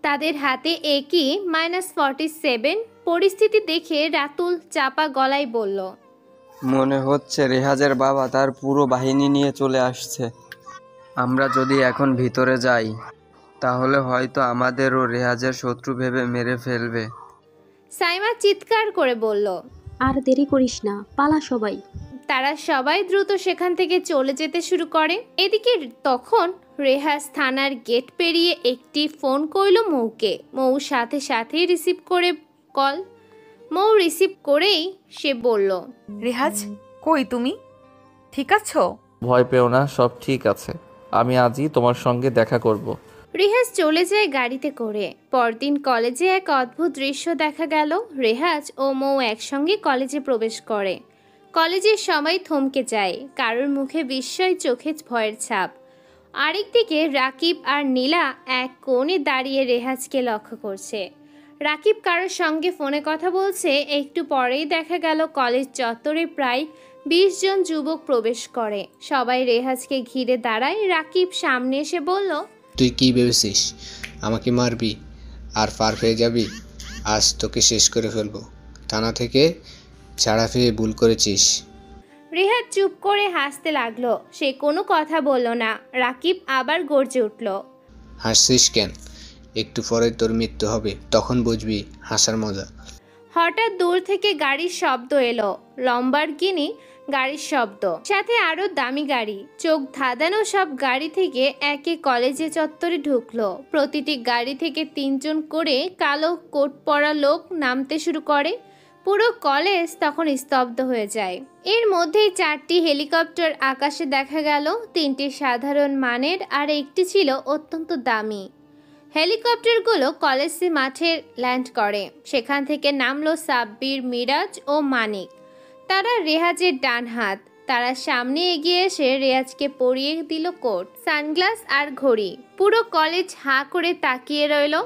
তাদের হাতে একই -47। পরিস্থিতি দেখে রাতুল চাপা গলায় বলল, মনে হচ্ছে রেহাজের বাবা তার পুরো বাহিনী নিয়ে চলে আসছে। আমরা যদি এখন ভিতরে যাই তাহলে হয়তো আমাদেরও রেহাজের শত্রু ভেবে মেরে ফেলবে। সাইমা চিৎকার করে বলল, আর দেরি করিস না, পালা সবাই। তারা সবাই দ্রুত সেখান থেকে চলে যেতে শুরু করে। এদিকে তখন রেহাজ থানার গেট পেরিয়ে একটি ফোন করল মৌকে। মৌ সাথে সাথেই রিসিভ করে কল। মৌ রিসিভ করেই সে বলল, রেহাজ কই তুমি, ঠিক আছো? ভয় পেও না, সব ঠিক আছে। আমি আজই তোমার সঙ্গে দেখা করব। রেহাজ চলে যায় গাড়িতে করে। পরদিন কলেজে এক অদ্ভুত দৃশ্য দেখা গেল। রেহাজ ও মৌ একসঙ্গে কলেজে প্রবেশ করে। কলেজের সবাই থমকে যায়, কারোর মুখে বিস্ময়, চোখে ভয়ের ছাপ। আরেকদিকে রাকিব আর নীলা এক কোণে দাঁড়িয়ে রেহাজকে লক্ষ্য করছে। রাকিব কারোর সঙ্গে ফোনে কথা বলছে। একটু পরেই দেখা গেল কলেজ চত্বরে প্রায় 20 জন যুবক প্রবেশ করে। সবাই রেহাজকে ঘিরে দাঁড়ায়। রাকিব সামনে এসে বলল, তুই কি ভেবেছিস আমাকে মারবি আর পার পেয়ে যাবি? আজ তোকে শেষ করে ফেলবো। থানা থেকে ছাড়া পেয়ে ভুল করেছিস। রেহাজ চুপ করে হাসতে লাগলো। সে কোনো কথা বলল না। রাকিব আবার গর্জে উঠল, হাসছিস কেন? একটু পরে তোর মৃত্যু হবে, তখন বুঝবি হাসার মজা। হঠাৎ দূর থেকে গাড়ির শব্দ এলো। লম্বারগিনি গাড়ির শব্দ, সাথে আরো দামি গাড়ি। চোখ ধাঁধানো সব গাড়ি থেকে একে কলেজে চত্বরে ঢুকলো। প্রতিটি গাড়ি থেকে 3 জন করে কালো কোট পরা লোক নামতে শুরু করে। পুরো কলেজ তখন স্তব্ধ হয়ে যায়। এর মধ্যেই 4টি হেলিকপ্টার আকাশে দেখা গেল। 3টি সাধারণ মানের আর একটি ছিল অত্যন্ত দামি। হেলিকপ্টারগুলো কলেজ মাঠে ল্যান্ড করে। সেখান থেকে নামলো সাব্বির, মিরাজ ও মানিক। তারা রেহাজের ডান হাত। তারা সামনে এগিয়ে এসে রেহাজকে পরিয়ে দিল কোট, সানগ্লাস আর ঘড়ি। পুরো কলেজ হাঁ করে তাকিয়ে রইল।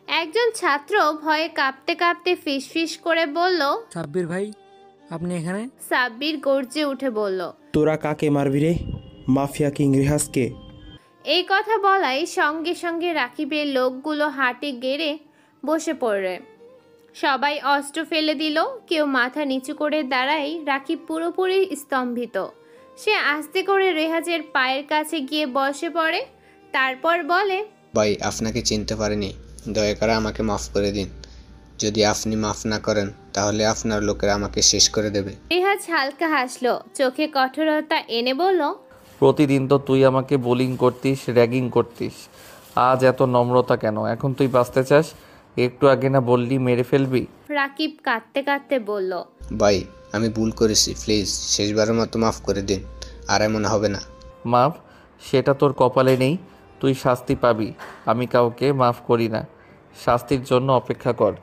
একজন ছাত্র ভয়ে কাঁপতে কাঁপতে ফিসফিস করে বলল, সাব্বির ভাই, আপনি এখানে? সাব্বির গর্জে উঠে বলল, তোরা কাকে মারবি রে? মাফিয়া কিং রেহাজকে। এই কথা বলাই সঙ্গে সঙ্গে রাকিবের লোকগুলো হাঁটে গেড়ে বসে পড়ে। সবাই অস্ত্র ফেলে দিল। কেউ মাথা নিচু করে দাঁড়ায়। রাকিব পুরোপুরি স্তম্ভিত। সে আস্তে করে রেহাজের পায়ের কাছে গিয়ে বসে পড়ে। তারপর বলে, ভাই, আপনাকে চিনতে পারিনি, দয়া করে আমাকে মাফ করে দিন। যদি আপনি মাফ না করেন তাহলে আপনার লোকেরা আমাকে শেষ করে দেবে। রেহাজ হালকা হাসলো, চোখে কঠোরতা এনে বলল, প্রতিদিন তো তুই আমাকে বোলিং করতিস, র্যাগিং করতিস, আজ এত নম্রতা কেন? এখন তুই বাঁচতে চাস? একটু আগে না বললি মেরে ফেলবি? রাকিব কাঁদতে কাঁদতে বলল, ভাই, আমি ভুল করেছি, প্লিজ শেষবারের মতো মাফ করে দিন, আর এমন হবে না। মাফ? সেটা তোর কপালে নেই, তুই শাস্তি পাবি। আমি কাউকে মাফ করি না, শাস্তির জন্য অপেক্ষা কর।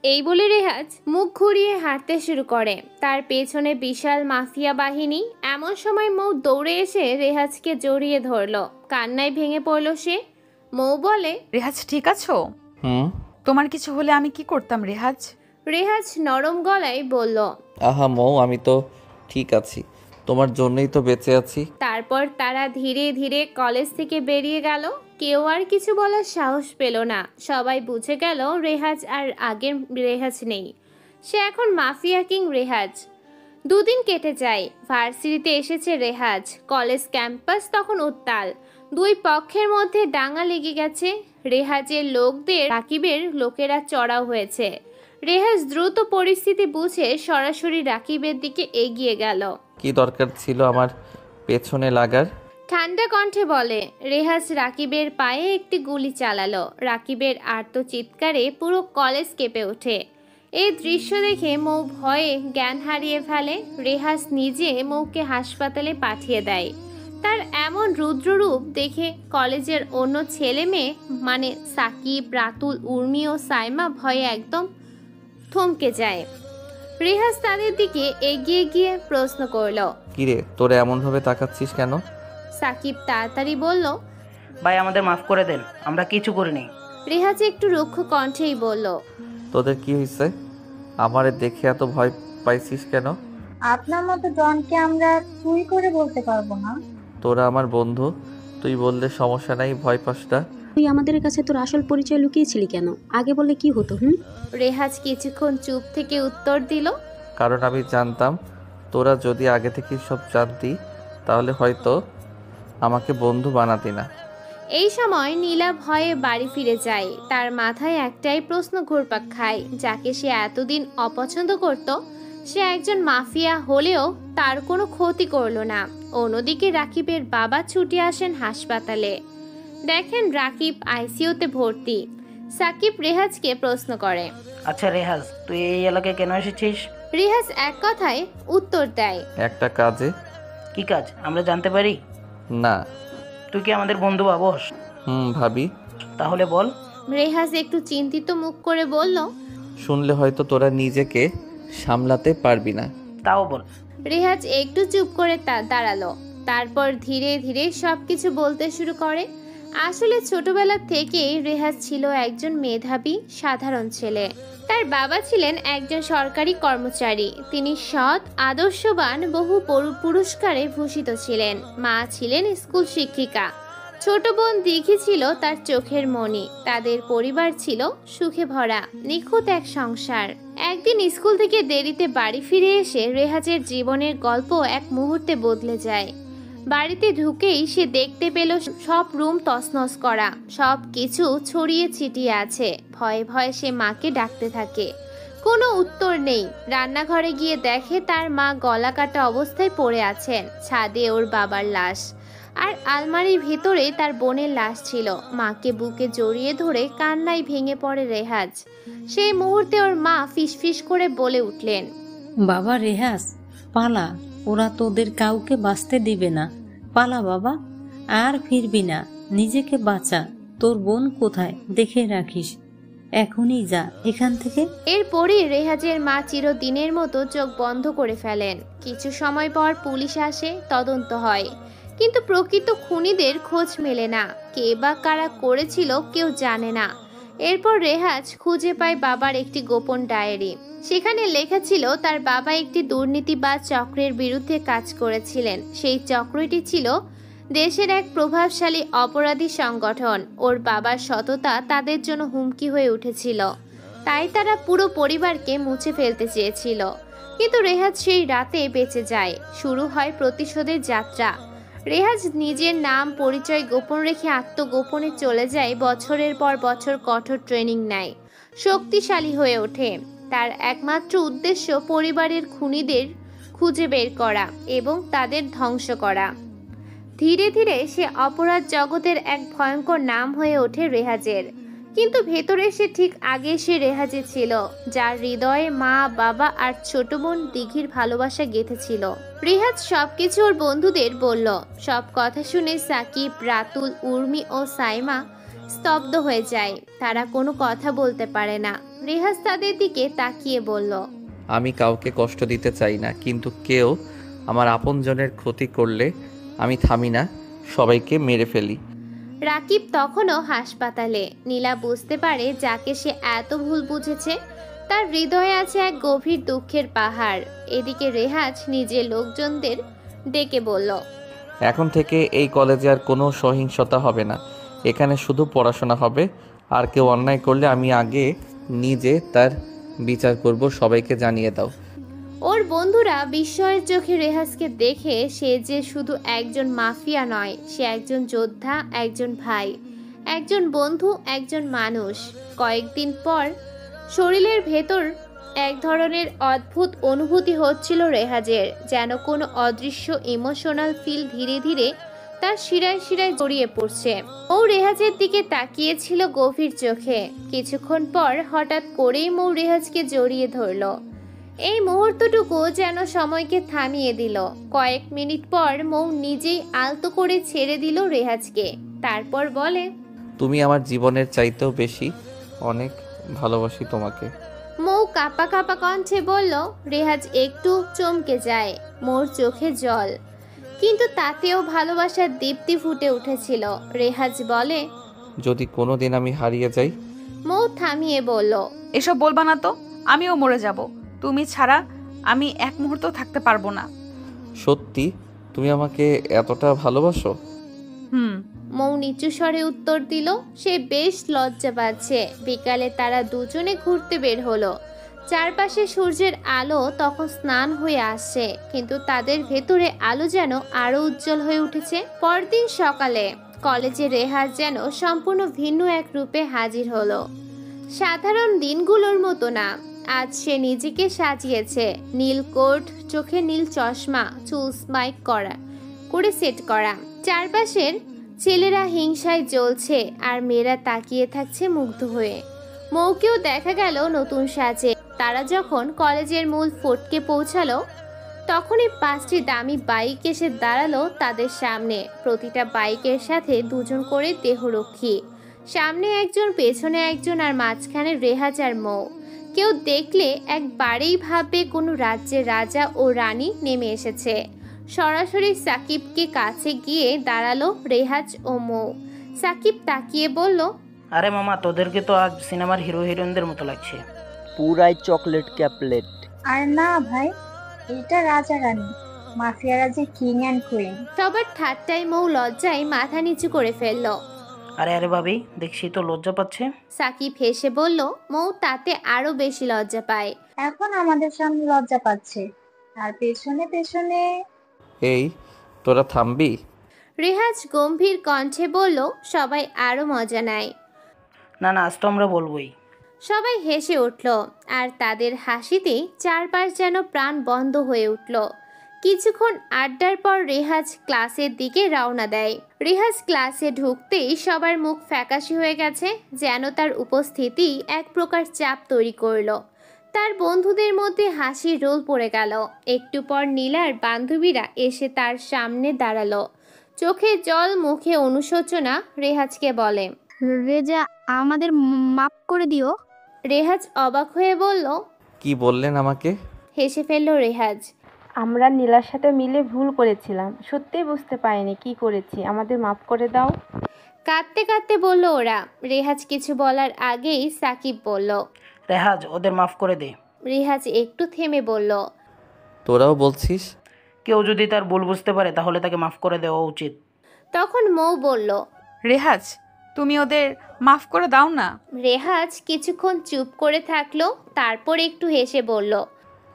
এই বলে রেহাজ মুখ ঘুরিয়ে হাঁটতে শুরু করে। তার পেছনে বিশাল মাফিয়া বাহিনী। এমন সময় মৌ দৌড়ে এসে রেহাজকে জড়িয়ে ধরলো। কান্নায় ভেঙে পড়ল সে। মৌ বলে, রেহাজ ঠিক আছো? হুম। তোমার কিছু হলে আমি কি করতাম রেহাজ? রেহাজ নরম গলায় বলল, আহা মৌ, আমি তো ঠিক আছি, তোমার জন্যই তো বেঁচে আছি। তারপর তারা ধীরে ধীরে কলেজ থেকে বেরিয়ে গেল। কেউ আর কিছু বলার সাহস পেল না। সবাই বুঝে গেল রেহাজ আর আগের রেহাজ নেই। সে এখন মাফিয়া কিং রেহাজ। 2 দিন কেটে যায়। ভার্সিটিতে এসেছে রেহাজ। কলেজ ক্যাম্পাস তখন উত্তাল। 2 পক্ষের মধ্যে দাঙ্গা লেগে গেছে। রেহাজের লোকদের রাকিবের লোকেরা চড়াও হয়েছে। রেহাজ দ্রুত পরিস্থিতি বুঝে সরাসরি রাকিবের দিকে এগিয়ে গেল। কি দরকার ছিল আমার পেছনে লাগার? ঠান্ডা কণ্ঠে বলে। রেহাজ রাকিবের পায়ে একটি গুলি চালালো। রাকিবের আর্ত চিৎকারে পুরো কলেজ কেঁপে ওঠে। এই দৃশ্য দেখে মৌ ভয়ে জ্ঞান হারিয়ে ফেলে। রেহাজ নিজে মৌকে হাসপাতালে পাঠিয়ে দেয়। তার এমন রুদ্ররূপ দেখে কলেজের অন্য ছেলে মেয়ে মানে সাকিব, রাতুল, উর্মি ও সাইমা ভয়ে একদম থমকে যায়। রেহাজ তাদের দিকে এগিয়ে গিয়ে প্রশ্ন করল, কিরে তোরা এমন ভাবে তাকাচ্ছিস কেন? সাকিব তাড়াতাড়ি বলল, ভাই আমাদের মাফ করে দেন, আমরা কিছু করিনি। রেহাজ একটু রুক্ষ কণ্ঠেই বলল, তোদের কি হয়েছে? আমারে দেখে এত ভয় পাইছিস কেন? আপনার মতো ডনকে আমরা তুই করে বলতে পারবো না। তোরা আমার বন্ধু, তুই বললে সমস্যা নাই, ভয় পাস না। তুই আমাদের কাছে তোর আসল পরিচয় লুকিয়েছিলি কেন? আগে বললে কি হতো? রেহাজ কিছুক্ষণ চুপ থেকে উত্তর দিল, কারণ আমি জানতাম তোরা যদি আগে থেকে সব জানতি তাহলে হয়তো আমাকে বন্ধু বানাতি না। এই সময় নীলা ভয়ে বাড়ি ফিরে যায়। তার মাথায় একটাই প্রশ্ন ঘুরপাক খায়, যাকে সে এতদিন অপছন্দ করত সে একজন মাফিয়া হলেও তার কোনো ক্ষতি করলো না। অন্যদিকে রাকিবের বাবা ছুটে আসেন হাসপাতালে। দেখেন রাকিব আইসিইউতে ভর্তি। সাকিব রেহাজকে প্রশ্ন করে, আচ্ছা রেহাজ, তুই এই এলাকায় কেন এসেছিস? রেহাজ এক কথায় উত্তর দেয়, একটা কাজে। কি কাজ আমরা জানতে পারি? না। তুই কি আমাদের বন্ধু ভাবস? ভাবি। তাহলে বল। রেহাজ একটু চিন্তিত মুখ করে বলল, শুনলে হয়তো তোরা নিজেকে সামলাতে পারবি না। তাও বল। রেহাজ একটু চুপ করে দাঁড়ালো। তারপর ধীরে ধীরে সবকিছু বলতে শুরু করে। আসলে ছোটবেলা থেকেই রেহাজ ছিল একজন মেধাবী সাধারণ ছেলে। তার বাবা ছিলেন একজন সরকারি কর্মচারী। তিনি সৎ, আদর্শবান, বহু পুরস্কারে ভূষিত ছিলেন। মা ছিলেন স্কুল শিক্ষিকা। ছোট বোন দিঘি ছিল তার চোখের মণি। তাদের পরিবার ছিল সুখে ভরা, নিখুঁত এক সংসার। একদিন স্কুল থেকে দেরিতে বাড়ি ফিরে এসে রেহাজের জীবনের গল্প এক মুহূর্তে বদলে যায়। বাড়িতে ঢুকেই সে দেখতে পেল সব রুম তছনছ করা, সব কিছু ছড়িয়ে ছিটিয়ে আছে। ভয়ে ভয়ে সে মাকে ডাকতে থাকে, কোনো উত্তর নেই। রান্নাঘরে গিয়ে দেখে তার মা গলা কাটা অবস্থায় পড়ে আছেন। ছাদে ওর বাবার লাশ, আর আলমারির ভিতরে তার বোনের লাশ ছিল। মাকে বুকে জড়িয়ে ধরে কান্নায় ভেঙে পড়ে রেহাজ। সেই মুহূর্তে ওর মা ফিসফিস করে বলে উঠলেন, বাবা রেহাজ, পালা, ওরা তোদের কাউকে বাঁচতে দিবে না। পালা বাবা, আর ফিরবি না। নিজেকে বাঁচা। তোর বোন কোথায় দেখে রাখিস। এখনই যা এখান থেকে। এরপরই রেহাজের মা চিরদিনের মতো চোখ বন্ধ করে ফেলেন। কিছু সময় পর পুলিশ আসে, তদন্ত হয়, কিন্তু প্রকৃত খুনিদের খোঁজ মেলে না। কে বা কারা করেছিল কেউ জানে না। এরপর রেহাজ খুঁজে পায় বাবার একটি গোপন ডায়েরি। সেখানে লেখা ছিল তার বাবা একটি দুর্নীতিবাজ চক্রের বিরুদ্ধে কাজ করেছিলেন। সেই চক্রটি ছিল দেশের এক প্রভাবশালী অপরাধী সংগঠন। ওর বাবার সততা তাদের জন্য হুমকি হয়ে উঠেছিল, তাই তারা পুরো পরিবারকে মুছে ফেলতে চেয়েছিল। কিন্তু রেহাজ সেই রাতে বেঁচে যায়। শুরু হয় প্রতিশোধের যাত্রা। রেহাজ নিজের নাম পরিচয় গোপন রেখে আত্মগোপনে চলে যায়। বছরের পর বছর কঠোর ট্রেনিং নেয়, শক্তিশালী হয়ে ওঠে। তার একমাত্র উদ্দেশ্য পরিবারের খুনিদের খুঁজে বের করা এবং তাদের ধ্বংস করা। ধীরে ধীরে সে অপরাধ জগতের এক ভয়ঙ্কর নাম হয়ে ওঠে রেহাজের। কিন্তু ভেতরে সে ঠিক আগে সে রেহাজে ছিল, যার হৃদয়ে মা, বাবা আর ছোট বোন দিঘির ভালোবাসা গেঁথেছিল। রেহাজ সবকিছু ওর বন্ধুদের বলল। সব কথা শুনে সাকিব, রাতুল, উর্মি ও সাইমা স্তব্ধ হয়ে যায়। তারা কোনো কথা বলতে পারে না। রেহাজ তাদের দিকে তাকিয়ে বলল, আমি কাউকে কষ্ট দিতে চাই না, কিন্তু কেউ আমার আপনজনের ক্ষতি করলে আমি থামি না, সবাইকে মেরে ফেলি। রাকিব তখনও হাসপাতালে। নীলা বুঝতে পারে যাকে সে এত ভুল বুঝেছে তার হৃদয়ে আছে এক গভীর দুঃখের পাহাড়। এদিকে রেহাজ নিজের লোকজনদের ডেকে বলল, এখন থেকে এই কলেজে আর কোনো সহিংসতা হবে না। এখানে শুধু পড়াশোনা হবে। আর কেউ অন্যায় করলে আমি আগে নিজে তার বিচার করব, সবাইকে জানিয়ে দাও। ওর বন্ধুরা বিস্ময়ের চোখে রেহাজকে দেখে সে যে শুধু একজন মাফিয়া নয়, সে একজন যোদ্ধা, একজন ভাই, একজন বন্ধু, একজন মানুষ। কয়েকদিন পর শরীরের ভেতর এক ধরনের অদ্ভুত অনুভূতি হচ্ছিল রেহাজের, যেন কোনো অদৃশ্য ইমোশনাল ফিল ধীরে ধীরে তার শিরায় শিরায় জড়িয়ে পড়ছে। ও রেহাজের দিকে তাকিয়েছিল গভীর চোখে। কিছুক্ষণ পর হঠাৎ করেই মৌ রেহাজকে জড়িয়ে ধরল। এই মুহূর্তটুকু যেন সময়কে থামিয়ে দিল। কয়েক মিনিট পর মৌ নিজেই আলতো করে ছেড়ে দিল রেহাজকে। তারপর বলে, তুমি আমার জীবনের চাইতেও বেশি, অনেক ভালোবাসি তোমাকে। মৌ কাঁপা কাঁপা কণ্ঠে বলল। রেহাজ একটু চমকে যায়। মোর চোখে জল, কিন্তু তাতেও ভালোবাসার দীপ্তি ফুটে উঠেছিল। রেহাজ বলে, যদি কোনোদিন আমি হারিয়ে যাই? মৌ থামিয়ে বলল, এসব বলবা না তো, আমিও মরে যাব। তুমি ছাড়া আমি এক মুহূর্ত থাকতে পারবো না। সত্যি তুমি আমাকে এতটা ভালোবাসো? মৌ নিচু স্বরে উত্তর দিল। সে বেশ লজ্জা পাচ্ছে। বিকালে তারা দুজনে ঘুরতে বের হলো। চারপাশে সূর্যের আলো তখন স্নান হয়ে আসছে, কিন্তু তাদের ভেতরে আলো যেন আরো উজ্জ্বল হয়ে উঠেছে। পরদিন সকালে কলেজে রেহাজ যেন সম্পূর্ণ ভিন্ন এক রূপে হাজির হলো। সাধারণ দিনগুলোর মতো না। আজ সে নিজেকে সাজিয়েছে। নীল কোট, চোখে নীল চশমা, চুল স্মাইক করে সেট করা। চারপাশের ছেলেরা হিংসায় জ্বলছে আর মেয়েরা তাকিয়ে থাকছে মুগ্ধ হয়ে। মৌকেও দেখা গেল নতুন সাজে। তারা যখন কলেজের মূল ফটকে পৌঁছালো, তখনই 5টি দামি বাইক এসে দাঁড়ালো তাদের সামনে। প্রতিটা বাইকের সাথে দুজন করে দেহরক্ষী। সামনে একজন, পেছনে একজন, আর মাঝখানে রেহাজ আর মৌ। কেউ দেখলে একবারেই ভাববে কোনো রাজ্যের রাজা ও রানী নেমে এসেছে। সরাসরি সাকিবকে কাছে গিয়ে দাঁড়ালো রেহাজ ও মৌ। সাকিব তাকিয়ে বলল, আরে মামা, তোদেরকে তো আজ সিনেমার হিরো হিরোইনদের মতো লাগছে। পুরাই চকলেট ক্যাপলেট। আর না ভাই, এটা রাজা রানী, মাফিয়ারা যে কিং অ্যান্ড কুইন। সবার ঠাট্টায় মৌ লজ্জায় মাথা নিচু করে ফেলল। আরে আরে ভাবি, দেখছি তো লজ্জা পাচ্ছে। সাকিব হেসে বলল, মৌ তাতে আরো বেশি লজ্জা পায়। এখন আমাদের সামনে লজ্জা পাচ্ছে, আর পেছনে পেছনে। এই তোরা থামবি? রেহাজ গম্ভীর কণ্ঠে বলল। সবাই আরো মজা নেয়। না না, আজ তো আমরা বলবোই। সবাই হেসে উঠল, আর তাদের হাসিতে চারপাশ যেন প্রাণ বন্ধ হয়ে উঠল। কিছুক্ষণ আড্ডার পর রেহাজ ক্লাসের দিকে রওনা দেয়। রেহাজ ক্লাসে ঢুকতেই সবার মুখ ফ্যাকাশে হয়ে গেছে, যেন তার উপস্থিতি এক প্রকার চাপ তৈরি করল। তার বন্ধুদের মধ্যে হাসির রোল পড়ে গেল। একটু পর নীলার বান্ধবীরা এসে তার সামনে দাঁড়ালো। চোখে জল, মুখে অনুশোচনা। রেহাজকে বলে, রেজা, আমাদের মাফ করে দিও। রেহাজ অবাক হয়ে বলল, কি বললেন আমাকে? হেসে ফেলল রেহাজ। আমরা নীলার সাথে মিলে ভুল করেছিলাম, সত্যিই বুঝতে পারিনি কি করেছি, আমাদের মাফ করে দাও। কাঁদতে কাঁদতে বলল ওরা। রেহাজ কিছু বলার আগেই সাকিব বলল, রেহাজ, ওদের মাফ করে দে। রেহাজ একটু থেমে বলল, তোরাও বলছিস? কেউ যদি তার ভুল বুঝতে পারে তাহলে তাকে মাফ করে দেওয়া উচিত। তখন মৌ বলল, রেহাজ, তুমি ওদের মাফ করে দাও না। রেহাজ কিছুক্ষণ চুপ করে থাকলো, তারপর একটু হেসে বলল,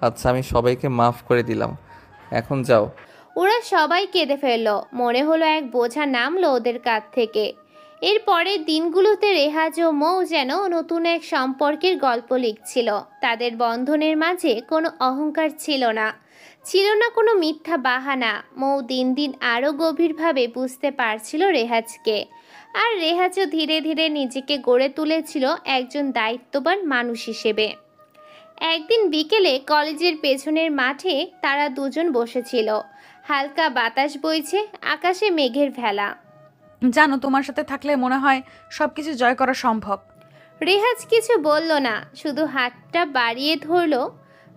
আচ্ছা, আমি সবাইকে মাফ করে দিলাম, এখন যাও। ওরা সবাই কেঁদে ফেলল। মনে হলো এক বোঝা নামলো ওদের কাঁধ থেকে। এর পরের দিনগুলোতে রেহাজ ও মৌ যেন নতুন এক সম্পর্কের গল্প লিখছিল। তাদের বন্ধনের মাঝে কোনো অহংকার ছিল না, ছিল না কোনো মিথ্যা বাহানা। মৌ দিন দিন আরও গভীরভাবে বুঝতে পারছিল রেহাজকে, আর রেহাজও ধীরে ধীরে নিজেকে গড়ে তুলেছিল একজন দায়িত্ববান মানুষ হিসেবে। একদিন বিকেলে কলেজের পেছনের মাঠে তারা দুজন বসেছিল। হালকা বাতাস বইছে, আকাশে মেঘের ভেলা। জানো, তোমার সাথে থাকলে মনে হয় সবকিছু জয় করা সম্ভব। রেহাজ কিছু বলল না, শুধু হাতটা বাড়িয়ে ধরল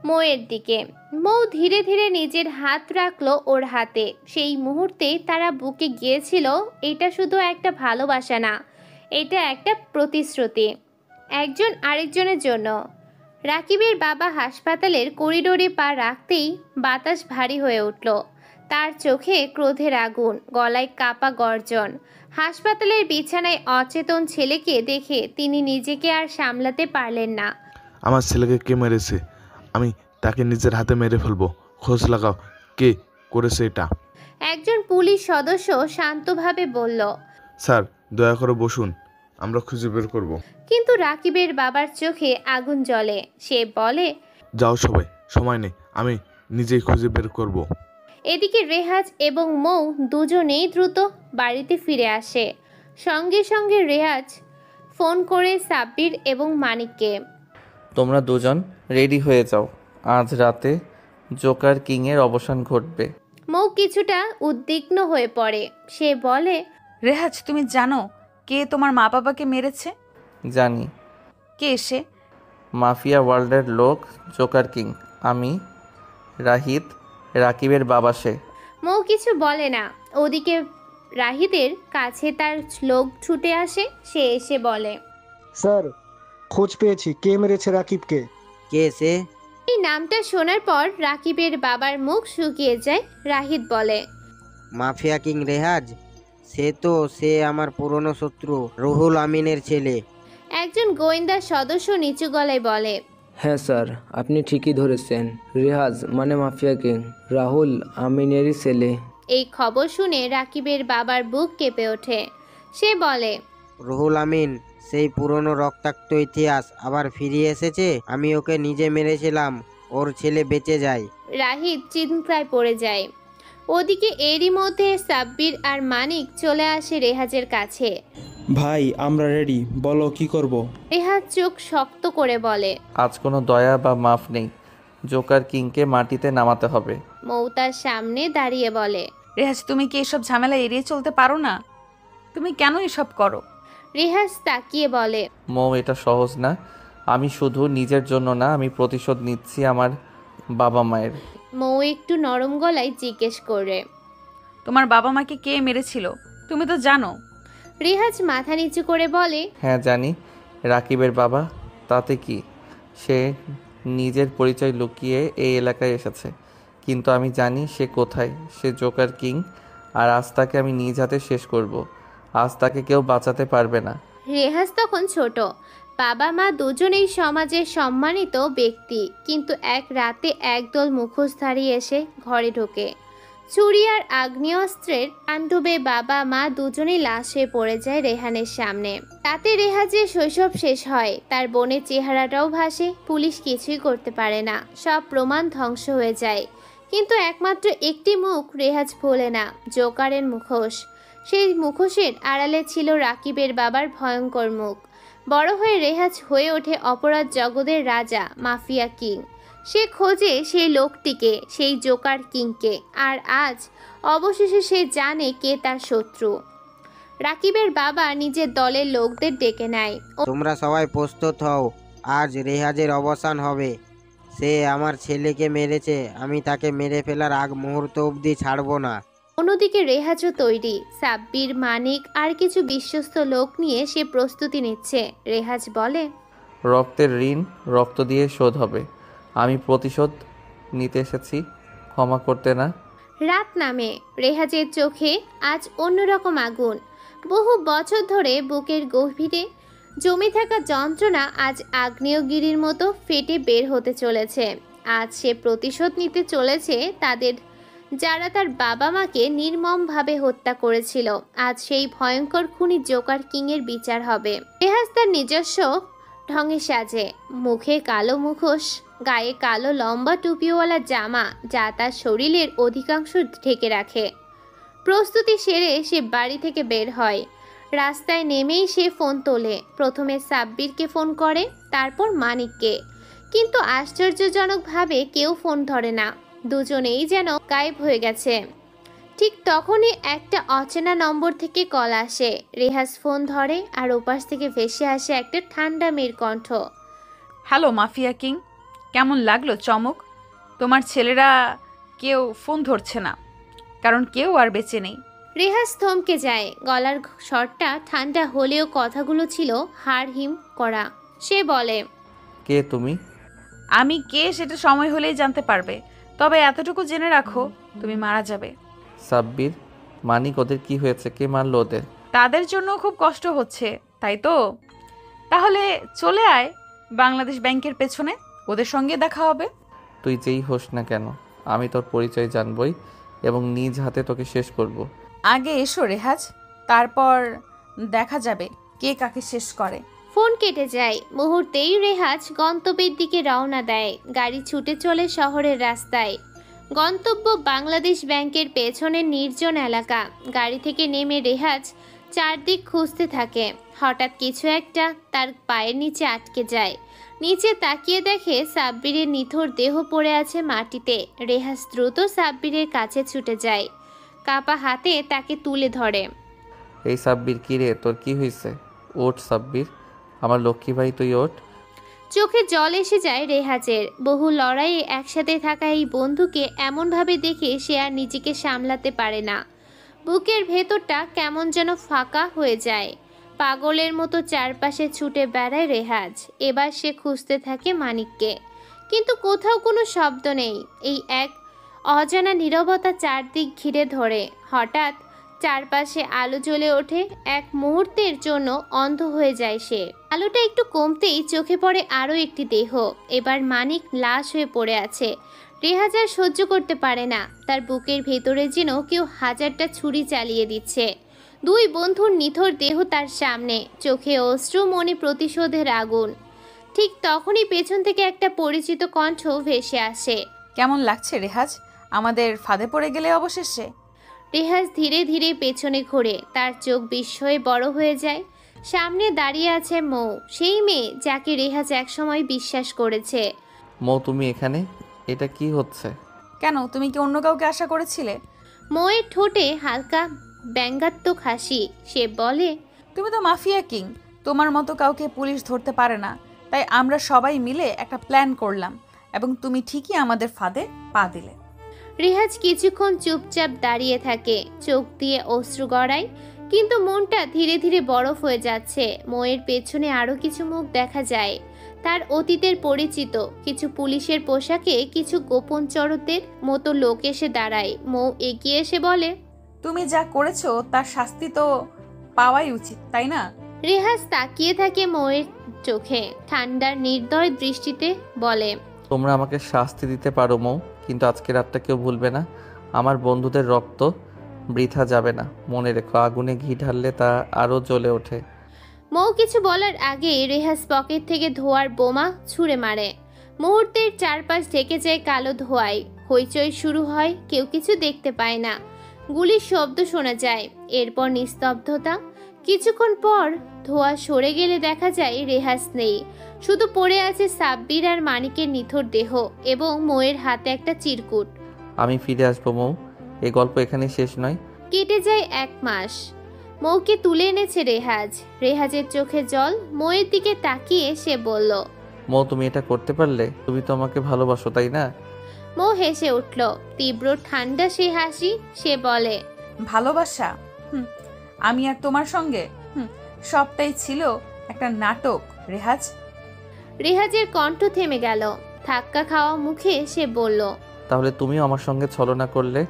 মৌয়ের দিকে। মৌ ধীরে ধীরে নিজের হাত রাখলো ওর হাতে। সেই মুহূর্তে তারা বুকে গিয়েছিল, এটা শুধু একটা ভালোবাসা না, এটা একটা প্রতিশ্রুতি একজন আরেকজনের জন্য। রাকিবের বাবা হাসপাতালের করিডোরে পা রাখতেই বাতাস ভারী হয়ে উঠল। তার চোখে ক্রোধের আগুন, গলায় কাপা গর্জন। হাসপাতালের বিছানায় অচেতন ছেলেকে দেখে তিনি নিজেকে আর সামলাতে পারলেন না। আমার ছেলেকে কে মেরেছে? আমি তাকে নিজের হাতে মেরে ফেলবো। খোঁজ লাগাও, কে করেছে এটা। একজন পুলিশ সদস্য শান্তভাবে বলল, স্যার, দয়া করে বসুন, আমরা খুঁজে বের করব। কিন্তু রাকিবের বাবার চোখে আগুন জ্বলে। সে বলে, যাও সবাই, সময় নেই, আমি নিজেই খুঁজে বের করব। এদিকে রেহাজ এবং মৌ দুজনেই দ্রুত বাড়িতে ফিরে আসে। সঙ্গে সঙ্গে রেহাজ ফোন করে সাব্বির এবং মানিককে, তোমরা দুজন রেডি হয়ে যাও, আজ রাতে জোকার কিংয়ের অবসান ঘটবে। মৌ কিছুটা উদ্বিগ্ন হয়ে পড়ে। সে বলে, রেহাজ, তুমি জানো কে তোমার মা বাবাকে মেরেছে? জানি। কে সে? মাফিয়া ওয়ার্ল্ডের লোক, জোকার কিং। আমি রাহিত, রাকিবের বাবা সে। মৌ কিছু বলে না। ওদিকে রাহিদের কাছে তার লোক ছুটে আসে। সে এসে বলে, স্যার, খোঁজ পেয়েছি, কে মেরেছে রাকিবকে। কে সে? এই নামটা শোনার পর রাকিবের বাবার মুখ শুকিয়ে যায়। রাহিদ বলে, মাফিয়া কিং রেহাজ? সে আমার পুরনো শত্রু রুহুল আমিনের ছেলে। একজন গোয়েন্দা সদস্য নিচু গলায় বলে, হ্যাঁ স্যার, আপনি ঠিকই ধরেছেন, রেহাজ মানে মাফিয়া কিং রাহুল আমিনেরই ছেলে। এই খবর শুনে রাকিবের বাবার বুক কেঁপে ওঠে। সে বলে, রুহুল আমিন, সেই পুরনো রক্তাক্ত ইতিহাস আবার ফিরে এসেছে। আমি ওকে নিজে মেরেছিলাম, ওর ছেলে বেঁচে যায়। রাহিদ চিন্তায় পড়ে যায়। ওদিকে এরই মধ্যে সাব্বির আর মানিক চলে আসে রেহাজের কাছে। ভাই, আমরা রেডি, বলো কি করব। রেহাজ চোখ শক্ত করে বলে, আজ কোনো দয়া বা মাফ নেই, জোকার কিংকে মাটিতে নামাতে হবে। মৌ তার সামনে দাঁড়িয়ে বলে, রেহাজ, তুমি কি এসব ঝামেলা এড়িয়ে চলতে পারো না? তুমি কেন এসব করো? রেহাজ তাকিয়ে বলে, মৌ, এটা সহজ না। আমি শুধু নিজের জন্য না, আমি প্রতিশোধ নিচ্ছি আমার বাবা মায়ের। মৌ একটু নরম গলায় জিজ্ঞেস করে, তোমার বাবা মাকে কে মেরেছিল তুমি তো জানো? রেহাজ মাথা নিচু করে বলে, হ্যাঁ জানি রাকিবের বাবা, তাতে কি? সে নিজের পরিচয় লুকিয়ে এই এলাকায় এসেছে, কিন্তু আমি জানি সে কোথায়। সে জোকার কিং, আর আজ তাকে আমি নিজ হাতে শেষ করব। আজ তাকে কেউ বাঁচাতে পারবে না। রেহাজ তখন ছোট, বাবা মা দুজনেই সমাজের সম্মানিত ব্যক্তি, কিন্তু এক রাতে একদল মুখোশধারী এসে ঘরে ঢোকে। চুরি আর আগ্নেয়াস্ত্রের তাণ্ডবে বাবা মা দুজনেই লাশ হয়ে পড়ে যায় রেহানের সামনে। তাতে রেহাজের শৈশব শেষ হয়, তার বোনের চেহারাটাও ভাসে। পুলিশ কিছুই করতে পারে না, সব প্রমাণ ধ্বংস হয়ে যায়। কিন্তু একমাত্র একটি মুখ রেহাজ ভোলে না, জোকারের মুখোশ। সেই মুখোশের আড়ালে ছিল রাকিবের বাবার ভয়ঙ্কর মুখ। বড় হয়ে রেহাজ হয়ে ওঠে অপরাধ জগতের রাজা, মাফিয়া কিং। সে খোঁজে সেই লোকটিকে, সেই জোকার কিংকে। আর আজ অবশেষে সে জানে কে তার শত্রু। রাকিবের বাবা নিজের দলের লোকদের ডেকে নেয়। তোমরা সবাই প্রস্তুত হও, আজ রেহাজের অবসান হবে। সে আমার ছেলেকে মেরেছে, আমি তাকে মেরে ফেলার আগ মুহূর্ত অবধি ছাড়বো না। অন্যদিকে রেহাজও তৈরি। সাব্বির, মানিক আর কিছু বিশ্বস্ত লোক নিয়ে সে প্রস্তুতি নিচ্ছে। রেহাজ বলে, রক্তের ঋণ রক্ত দিয়ে শোধ হবে। আমি প্রতিশোধ নিতে এসেছি, ক্ষমা করতে না। রাত নামে। রেহাজের চোখে আজ অন্যরকম আগুন। বহু বছর ধরে বুকের গভীরে জমে থাকা যন্ত্রণা আজ আগ্নেয়গিরির মতো ফেটে বের হতে চলেছে। আজ সে প্রতিশোধ নিতে চলেছে তাদের, যারা তার বাবা মাকে নির্মমভাবে হত্যা করেছিল। আজ সেই ভয়ঙ্কর খুনি জোকার কিংয়ের বিচার হবে। রেহাজ তার নিজস্ব ঢঙে সাজে, মুখে কালো মুখোশ, গায়ে কালো লম্বা টুপিওয়ালা জামা যা তার শরীরের অধিকাংশ ঢেকে রাখে। প্রস্তুতি সেরে সে বাড়ি থেকে বের হয়। রাস্তায় নেমেই সে ফোন তোলে। প্রথমে সাব্বিরকে ফোন করে, তারপর মানিককে। কিন্তু আশ্চর্যজনকভাবে কেউ ফোন ধরে না। দুজনেই যেন গায়েব হয়ে গেছে। ঠিক তখনই একটা অচেনা নম্বর থেকে কল আসে। রেহাজ ফোন ধরে, আর ওপাশ থেকে ভেসে আসে একটা ঠান্ডা মেয়ের কণ্ঠ। হ্যালো মাফিয়া কিং, কেমন লাগলো চমক? তোমার ছেলেরা কেউ ফোন ধরছে না, কারণ কেউ আর বেঁচে নেই। রেহাজ থমকে যায়। গলার স্বরটা ঠান্ডা হলেও কথাগুলো ছিল হাড় হিম করা। সে বলে, কে তুমি? আমি কে সেটা সময় হলেই জানতে পারবে, তবে এতটুকু জেনে রাখো, তুমি মারা যাবে। সাব্বির, মানিক, ওদের কি হয়েছে? কে মারলো ওদের? তাদের জন্য খুব কষ্ট হচ্ছে, তাই তো? তাহলে চলে আয় বাংলাদেশ ব্যাংকের পেছনে, ওদের সঙ্গে দেখা হবে। তুই যেই হোস না কেন, আমি তোর পরিচয় জানবই এবং নিজ হাতে তোকে শেষ করব। আগে এসো রেহাজ, তারপর দেখা যাবে কে কাকে শেষ করে। ফোন কেটে যায়। মুহূর্তেই রেহাজ গন্তব্যের দিকে রওনা দেয়। গাড়ি ছুটে চলে শহরের রাস্তায়। গন্তব্য বাংলাদেশ ব্যাংকের পেছনের নির্জন এলাকা। গাড়ি থেকে নেমে রেহাজ চারদিক খুঁজতে থাকে। হঠাৎ কিছু একটা তার পায়ের নিচে আটকে যায়। নিচে তাকিয়ে দেখে সাব্বিরের নিথর দেহ পড়ে আছে মাটিতে। রেহাজ দ্রুত সাব্বিরের কাছে ছুটে যায়, কাপা হাতে তাকে তুলে ধরে। এই সাব্বির, কি রে, তোর কি হয়েছে? ওঠ সাব্বির, আমার লক্ষ্মী ভাই, তুই ওঠ। চোখে জল এসে যায় রেহাজের। বহু লড়াইয়ে একসাথে থাকা এই বন্ধুকে এমনভাবে দেখে সে আর নিজেকে সামলাতে পারে না। বুকের ভেতরটা কেমন যেন ফাঁকা হয়ে যায়। পাগলের মতো চারপাশে ছুটে বেড়ায় রেহাজ। এবার সে খুঁজতে থাকে মানিককে, কিন্তু কোথাও কোনো শব্দ নেই। এই এক অজানা নীরবতা চারদিক ঘিরে ধরে। হঠাৎ চারপাশে আলো জ্বলে ওঠে। এক মুহূর্তের জন্য অন্ধ হয়ে যায় সে। আলোটা একটু কমতেই চোখে পড়ে আরও একটি দেহ। এবার মানিক লাশ হয়ে পড়ে আছে। রেহাজ আর সহ্য করতে পারে না। তার বুকের ভেতরে যেন কেউ হাজারটা ছুরি চালিয়ে দিচ্ছে। দুই বন্ধুর নিথর দেহ তার সামনে, চোখে অশ্রু, মনে প্রতিশোধের আগুন। ঠিক তখনই পেছন থেকে একটা পরিচিত কণ্ঠ ভেসে আসে। কেমন লাগছে রেহাজ, আমাদের ফাঁদে পড়ে গেলে অবশেষে? রেহাজ ধীরে ধীরে পেছনে ঘোরে। তার চোখ বিস্ময়ে বড় হয়ে যায়। সামনে দাঁড়িয়ে আছে মৌ, সেই মেয়ে যাকে রেহাজ একসময় বিশ্বাস করেছে। মৌ, তুমি এখানে? এটা কি হচ্ছে? কেন, তুমি কি অন্য কাউকে আশা করেছিলে? মৌয়ের ঠোঁটে হালকা ব্যঙ্গাত্মক হাসি। সে বলে, তুমি তো মাফিয়া কিং, তোমার মতো কাউকে পুলিশ ধরতে পারে না। তাই আমরা সবাই মিলে একটা প্ল্যান করলাম এবং তুমি ঠিকই আমাদের ফাঁদে পা দিলে। রেহাজ কিছুক্ষণ চুপচাপ দাঁড়িয়ে থাকে, চোখ দিয়ে অশ্রু গড়ায়। কিন্তু মনটা ধীরে ধীরে বরফ হয়ে যাচ্ছে। মৌয়ের পেছনে আরো কিছু মুখ দেখা যায়, তার অতীতের পরিচিত কিছু পুলিশের পোশাকে কিছু গোপন চরদের মতো লোক এসে দাঁড়ায়। মৌ এগিয়ে এসে বলে, তুমি যা করেছো তার শাস্তি তো পাওয়াই উচিত, তাই না? রেহাজ তাকিয়ে থাকে মৌয়ের চোখে, ঠান্ডার নির্দয় দৃষ্টিতে বলে, তোমরা আমাকে শাস্তি দিতে পারো মৌ, কিন্তু আজকে রাতটা কেউ ভুলবে না। আমার বন্ধুদের রক্ত বৃথা যাবে না। মনে রেখো, আগুনে ঘি ঢাললে তা আরও জ্বলে ওঠে। মৌ কিছু বলার আগে রেহাজ পকেট থেকে ধোঁয়ার বোমা ছুঁড়ে মারে। মুহূর্তের চারপাশ ঢেকে যায় কালো ধোঁয়ায়। হইচই শুরু হয়, কেউ কিছু দেখতে পায় না। গুলির শব্দ শোনা যায়, এরপর নিস্তব্ধতা। কিছুক্ষণ পর ধোঁয়া সরে গেলে দেখা যায় রেহাজ নেই, শুধু পড়ে আছে সাব্বির আর মানিকের নিথর দেহ এবং মৌয়ের হাতে একটা চিরকুট। আমি ফিরে আসবো মৌ, এই গল্প এখানেই শেষ নয়। কেটে যায় 1 মাস। মৌকে তুলে এনেছে রেহাজ। রেহাজের চোখে জল। মৌয়ের দিকে তাকিয়ে সে বলল, মৌ তুমি এটা করতে পারলে? তুমি তো আমাকে ভালোবাসো, তাই না? মৌ হেসে উঠল, তীব্র ঠান্ডা সে হাসি। সে বলে, ভালোবাসা? আমি আর তোমার সঙ্গে সবটাই ছিল একটা নাটক রেহাজ। রেহাজের কণ্ঠ থেমে গেল। ধাক্কা খাওয়া মুখে সে বলল, তাহলে তুমিও আমার সঙ্গে ছলনা করলে?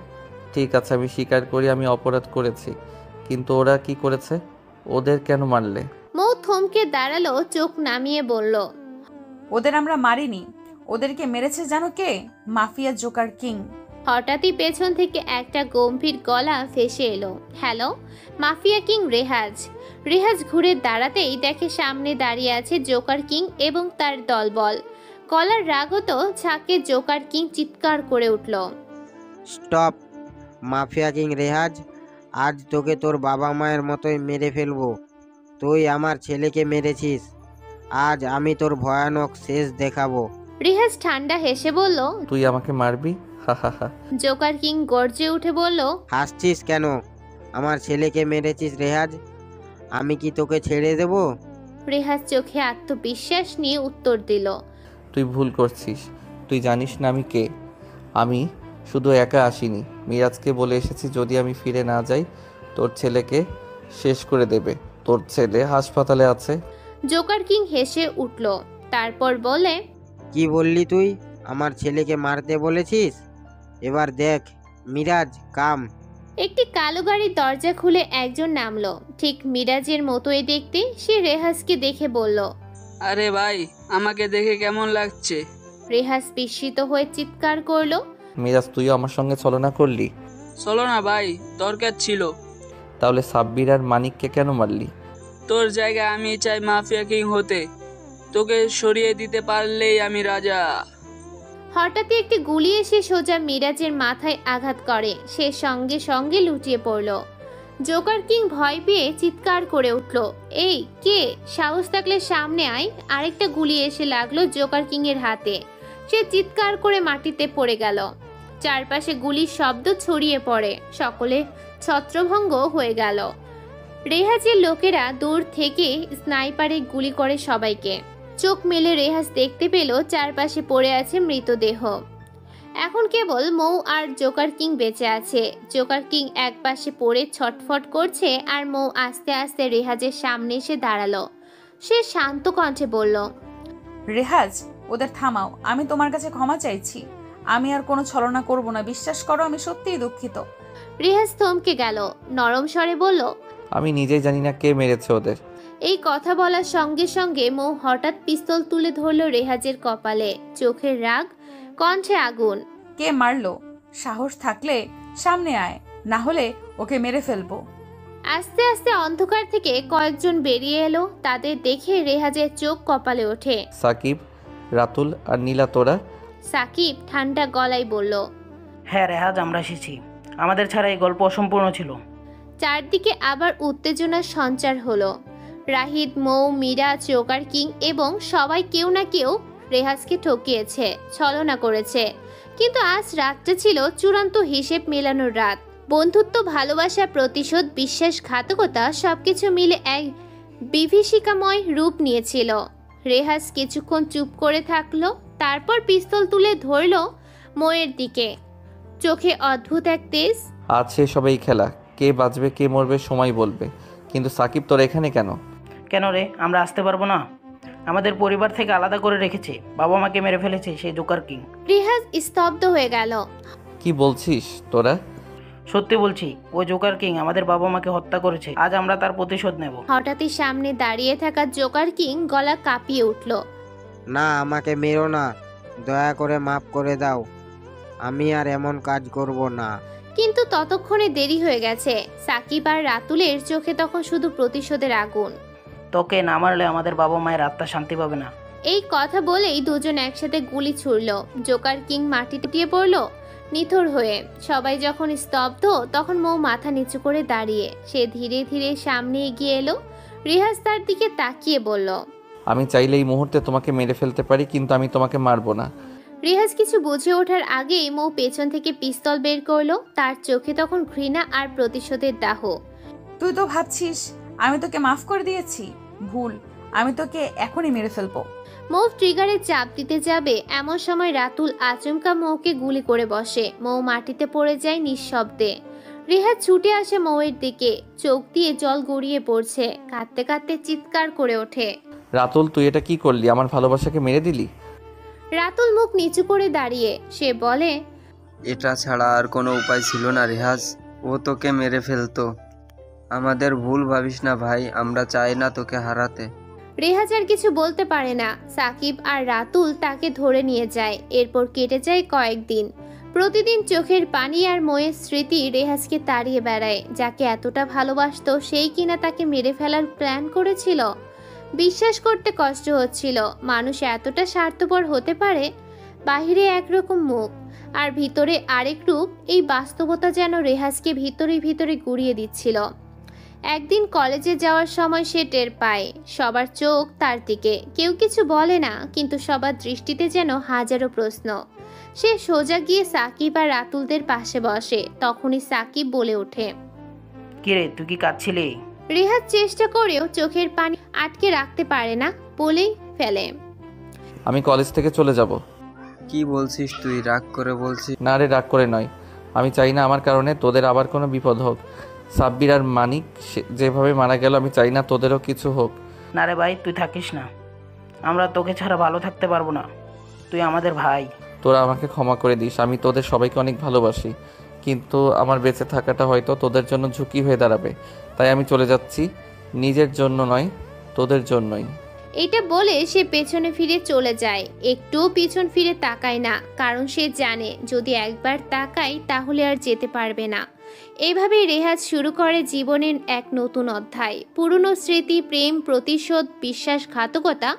ঠিক আছে, আমি স্বীকার করি আমি অপরাধ করেছি, কিন্তু ওরা কি করেছে? ওদের কেন মারলে? মৌ থমকে দাঁড়ালো, চোখ নামিয়ে বলল, ওদের আমরা মারিনি, ওদেরকে মেরেছে জানো কে? Mafia Joker king. হঠাৎই পেছন থেকে একটা গম্ভীর গলা ভেসে এলো, হ্যালো, মাফিয়া কিং রেহাজ। রেহাজ ঘুরে দাঁড়াতেই দেখে সামনে দাঁড়িয়ে আছে জোকার কিং এবং তার দলবল। গলার রাগত ঝাঁকে জোকার কিং চিৎকার করে উঠল, স্টপ মাফিয়া কিং রেহাজ, আজ তোকে তোর বাবা মায়ের মতোই মেরে ফেলবো। তুই আমার ছেলেকে মেরেছিস, আজ আমি তোর ভয়ানক শেষ দেখাবো। রেহাজ ঠান্ডা হেসে বলল, তুই আমাকে মারবি? জোকার কিং গর্জে উঠে বলল, হাসছিস কেন? আমার ছেলেকে মেরেছিস রেহাজ, আমি কি তোকে ছেড়ে দেব? রেহাজ চোখে আত্মবিশ্বাস নিয়ে উত্তর দিল, তুই ভুল করছিস, তুই জানিস না আমি কে। আমি শুধু একা আসিনি, মিরাজকে বলে এসেছি যদি আমি ফিরে না যাই তোর ছেলেকে শেষ করে দেবে। তোর ছেলে হাসপাতালে আছে। জোকার কিং হেসে উঠল, তারপর বলে, কি বললি তুই? আমার ছেলেকে মারতে বলেছিস? এবার দেখ মিরাজ কাম। একটি কালো গাড়ির দরজা খুলে একজন নামলো, ঠিক মিরাজের মতোই দেখতে। সে রেহাজকে দেখে বলল, আরে ভাই, আমাকে দেখে কেমন লাগছে? রেহাজ বিস্মিত হয়ে চিৎকার করলো, মিরাজ তুইও আমার সঙ্গে ছলনা করলি? চলো না ভাই, দরকার ছিল। তাহলে সাব্বির আর মানিককে কেন মারলি? তোর জায়গায় আমি চাই মাফিয়া কিং হতে, তোকে সরিয়ে দিতে পারলেই আমি রাজা। হঠাৎই একটি গুলি এসে সোজা মিরাজের মাথায় আঘাত করে। সে সঙ্গে সঙ্গে লুটিয়ে পড়ল। জোকার কিং ভয় পেয়ে চিৎকার করে উঠল, এই কে? সাহস থাকলে সামনে আয়। আরেকটা গুলি এসে লাগলো জোকার কিং এর হাতে। সে চিৎকার করে মাটিতে পড়ে গেল। চারপাশে গুলির শব্দ ছড়িয়ে পড়ে, সকলে ছত্রভঙ্গ হয়ে গেল। রেহাজের লোকেরা দূর থেকে স্নাইপারে গুলি করে সবাইকে। চোখ মেলে রেহাজ দেখতে পেল চারপাশে পড়ে আছে মৃতদেহ। এখন কেবল মৌ আর জোকার কিং বেঁচে আছে। জোকার কিং এক পাশে পড়ে ছটফট করছে আর মৌ আস্তে আস্তে রেহাজের সামনে এসে দাঁড়ালো। সে শান্ত কণ্ঠে বলল, রেহাজ, ওদের থামাও, আমি তোমার কাছে ক্ষমা চাইছি। আমি আর কোনো ছলনা করব না, বিশ্বাস করো, আমি সত্যিই দুঃখিত। রেহাজ থমকে গেল, নরম স্বরে বলল, আমি নিজেই জানি না কে মেরেছে ওদের। এই কথা বলার সঙ্গে সঙ্গে মৌ হঠাৎ পিস্তল তুলে ধরল রেহাজের কপালে। চোখের রাগ, কণ্ঠে আগুন। কে মারলো? সাহস থাকলে সামনে আয়, না হলে ওকে মেরে ফেলবো। আস্তে আস্তে অন্ধকার থেকে কয়েকজন বেরিয়ে এলো। তাদের দেখে রেহাজের চোখ কপালে ওঠে। সাকিব, রাতুল আর নীলা তোরা? সাকিব ঠান্ডা গলায় বলল, হ্যাঁ রেহাজ, আমরা এসেছি। আমাদের ছাড়া এই গল্প অসম্পূর্ণ ছিল। চারদিকে আবার উত্তেজনার সঞ্চার হলো। রাহিদ, মৌ, মীরা, জোকার কিং এবং সবাই কেউ না কেউ রেহাজকে ঠকিয়েছে, ছলনা করেছে। কিন্তু আজ রাতটা ছিল চূড়ান্ত হিসেব মেলানোর রাত। বন্ধুত্ব, ভালোবাসা, প্রতিশোধ, বিশ্বাসঘাতকতা সবকিছু মিলে এক বিভীষিকাময় রূপ নিয়েছিল। রেহাজ কিছুক্ষণ চুপ করে থাকলো, তারপর পিস্তল তুলে ধরল মৌয়ের দিকে। চোখে অদ্ভুত এক তেজ। আজ শেষ হবে এই খেলা, কে বাঁচবে কে মরবে সময় বলবে। কিন্তু সাকিব তোর এখানে কেন? কেন রে, আমরা আসতে পারবো না? আমাদের পরিবার থেকে আলাদা করে রেখেছে, বাবা মাকে মেরে ফেলেছে সেই জোকার কিং। রিহাজ স্তব্ধ হয়ে গেল। কি বলছিস তোরা? সত্যি বলছি, ওই জোকার কিং আমাদের বাবা মাকে হত্যা করেছে। আজ আমরা তার প্রতিশোধ নেব। হঠাৎই সামনে দাঁড়িয়ে থাকা জোকার কিং গলা কাঁপিয়ে উঠল। না, আমাকে মেরো না, দয়া করে মাফ করে দাও, আমি আর এমন কাজ করব না। কিন্তু ততক্ষণে দেরি হয়ে গেছে। সাকিব আর রাতুলের চোখে তখন শুধু প্রতিশোধের আগুন। তোকে না মারলে আমাদের বাবা মায়ের আত্মা শান্তি পাবে না। এই কথা বলেই দুজন একসাথে গুলি ছুড়ল। জোকার কিং মাটিতে টিয়ে পড়ল নিথর হয়ে। সবাই যখন স্তব্ধ তখন মৌ মাথা নিচু করে দাঁড়িয়ে। সে ধীরে ধীরে সামনে এগিয়ে এলো। রিহাজ তার দিকে তাকিয়ে বলল, আমি চাইলে এই মুহূর্তে তোমাকে মেরে ফেলতে পারি, কিন্তু আমি তোমাকে মারবো না। রিহাজ কিছু বুঝে ওঠার আগেই মৌ পেছন থেকে পিস্তল বের করলো। তার চোখে তখন ঘৃণা আর প্রতিশোধের দাহ। তুই তো ভাবছিস আমি তোকে মাফ করে দিয়েছি? ভুল, আমি তোকে এখনই মেরে ফেলবো। মৌ ট্রিগারে চাপ দিতে যাবে এমন সময় রাতুল আচমকা মৌকে গুলি করে বসে। মৌ মাটিতে পড়ে যায় নিঃশব্দে। রিহাজ ছুটে আসে মৌয়ের দিকে, চোখ দিয়ে জল গড়িয়ে পড়ছে। কাঁদতে কাঁদতে চিৎকার করে ওঠে, রাতুল তুই এটা কি করলি? আমার ভালোবাসাকে মেরে দিলি। রাতুল মুখ নিচু করে দাঁড়িয়ে সে বলে, এটা ছাড়া আর কোনো উপায় ছিল না রিহাজ, ও তোকে মেরে ফেলতো। আমাদের ভুল ভাবিস না ভাই, আমরা চাই না তোকে হারাতে। রেহাজ আর কিছু বলতে পারে না। সাকিব আর রাতুল তাকে ধরে নিয়ে যায়। এরপর কেটে যায় কয়েকদিন। প্রতিদিন চোখের পানি আর ময়ের স্মৃতি রেহাজকে তাড়িয়ে বেড়ায়। যাকে এতটা ভালোবাসতো সেই কিনা তাকে মেরে ফেলার প্ল্যান করেছিল। বিশ্বাস করতে কষ্ট হচ্ছিল মানুষ এতটা স্বার্থপর হতে পারে। বাহিরে একরকম মুখ আর ভিতরে আরেক রূপ। এই বাস্তবতা যেন রেহাজকে ভিতরে ভিতরে গুড়িয়ে দিচ্ছিল। একদিন কলেজে যাওয়ার সময় সে টের পায় সবার চোখ তার দিকে। কেউ কিছু বলে না, কিন্তু সবার দৃষ্টিতে যেন হাজারো প্রশ্ন। সে সোজা গিয়ে সাকিব আর রাতুলদের পাশে বসে। তখনই সাকিব বলে ওঠে, কিরে তুই কি কাঁদছিলি? রেহাজ চেষ্টা করেও চোখের পানি আটকে রাখতে পারে না, বলেই ফেলে, আমি কলেজ থেকে চলে যাব। কি বলছিস তুই? রাগ করে বলছিস? না রে, রাগ করে নয়। আমি চাই না আমার কারণে তোদের আবার কোনো বিপদ হোক। সাব্বির আর মানিক যেভাবে মারা গেল, আমি চাই না তোদেরও কিছু হোক। না রে ভাই, তুই থাকিস না, আমরা তোকে ছাড়া ভালো থাকতে পারবো না। তুই আমাদের ভাই। তোরা আমাকে ক্ষমা করে দিস। আমি তোদের সবাইকে অনেক ভালোবাসি, কিন্তু আমার বেঁচে থাকাটা হয়তো তোদের জন্য ঝুঁকি হয়ে দাঁড়াবে। তাই আমি চলে যাচ্ছি, নিজের জন্য নয়, তোদের জন্যই। এটা বলে সে পেছনে ফিরে চলে যায়। একটুও পিছন ফিরে তাকায় না, কারণ সে জানে যদি একবার তাকায় তাহলে আর যেতে পারবে না। এভাবেই রেহাজ শুরু করে জীবনের এক নতুন অধ্যায়। পুরনো স্মৃতি, প্রেম, প্রতিশোধ, বিশ্বাসঘাতকতা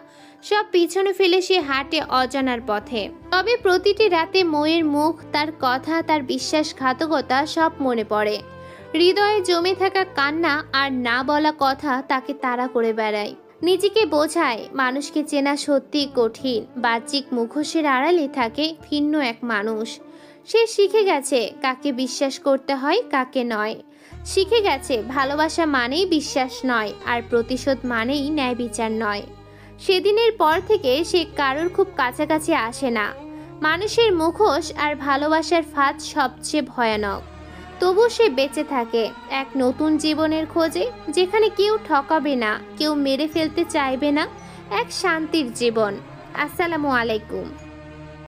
সব পিছনে ফেলে সে হাঁটে অজানার পথে। তবে প্রতিটি রাতে ময়ের মুখ, তার কথা, তার বিশ্বাসঘাতকতা সব মনে পড়ে। হৃদয়ে জমে থাকা কান্না আর না বলা কথা তাকে তাড়া করে বেড়ায়। নিজেকে বোঝায় মানুষকে চেনা সত্যি কঠিন। বাহ্যিক মুখোশের আড়ালে থাকে ভিন্ন এক মানুষ। সে শিখে গেছে কাকে বিশ্বাস করতে হয়, কাকে নয়। শিখে গেছে ভালোবাসা মানেই বিশ্বাস নয়, আর প্রতিশোধ মানেই ন্যায় বিচার নয়। সেদিনের পর থেকে সে কারোর খুব কাছাকাছি আসে না। মানুষের মুখোশ আর ভালোবাসার ফাঁদ সবচেয়ে ভয়ানক। তবু সে বেঁচে থাকে এক নতুন জীবনের খোঁজে, যেখানে কেউ ঠকাবে না, কেউ মেরে ফেলতে চাইবে না। এক শান্তির জীবন। আসসালামু আলাইকুম।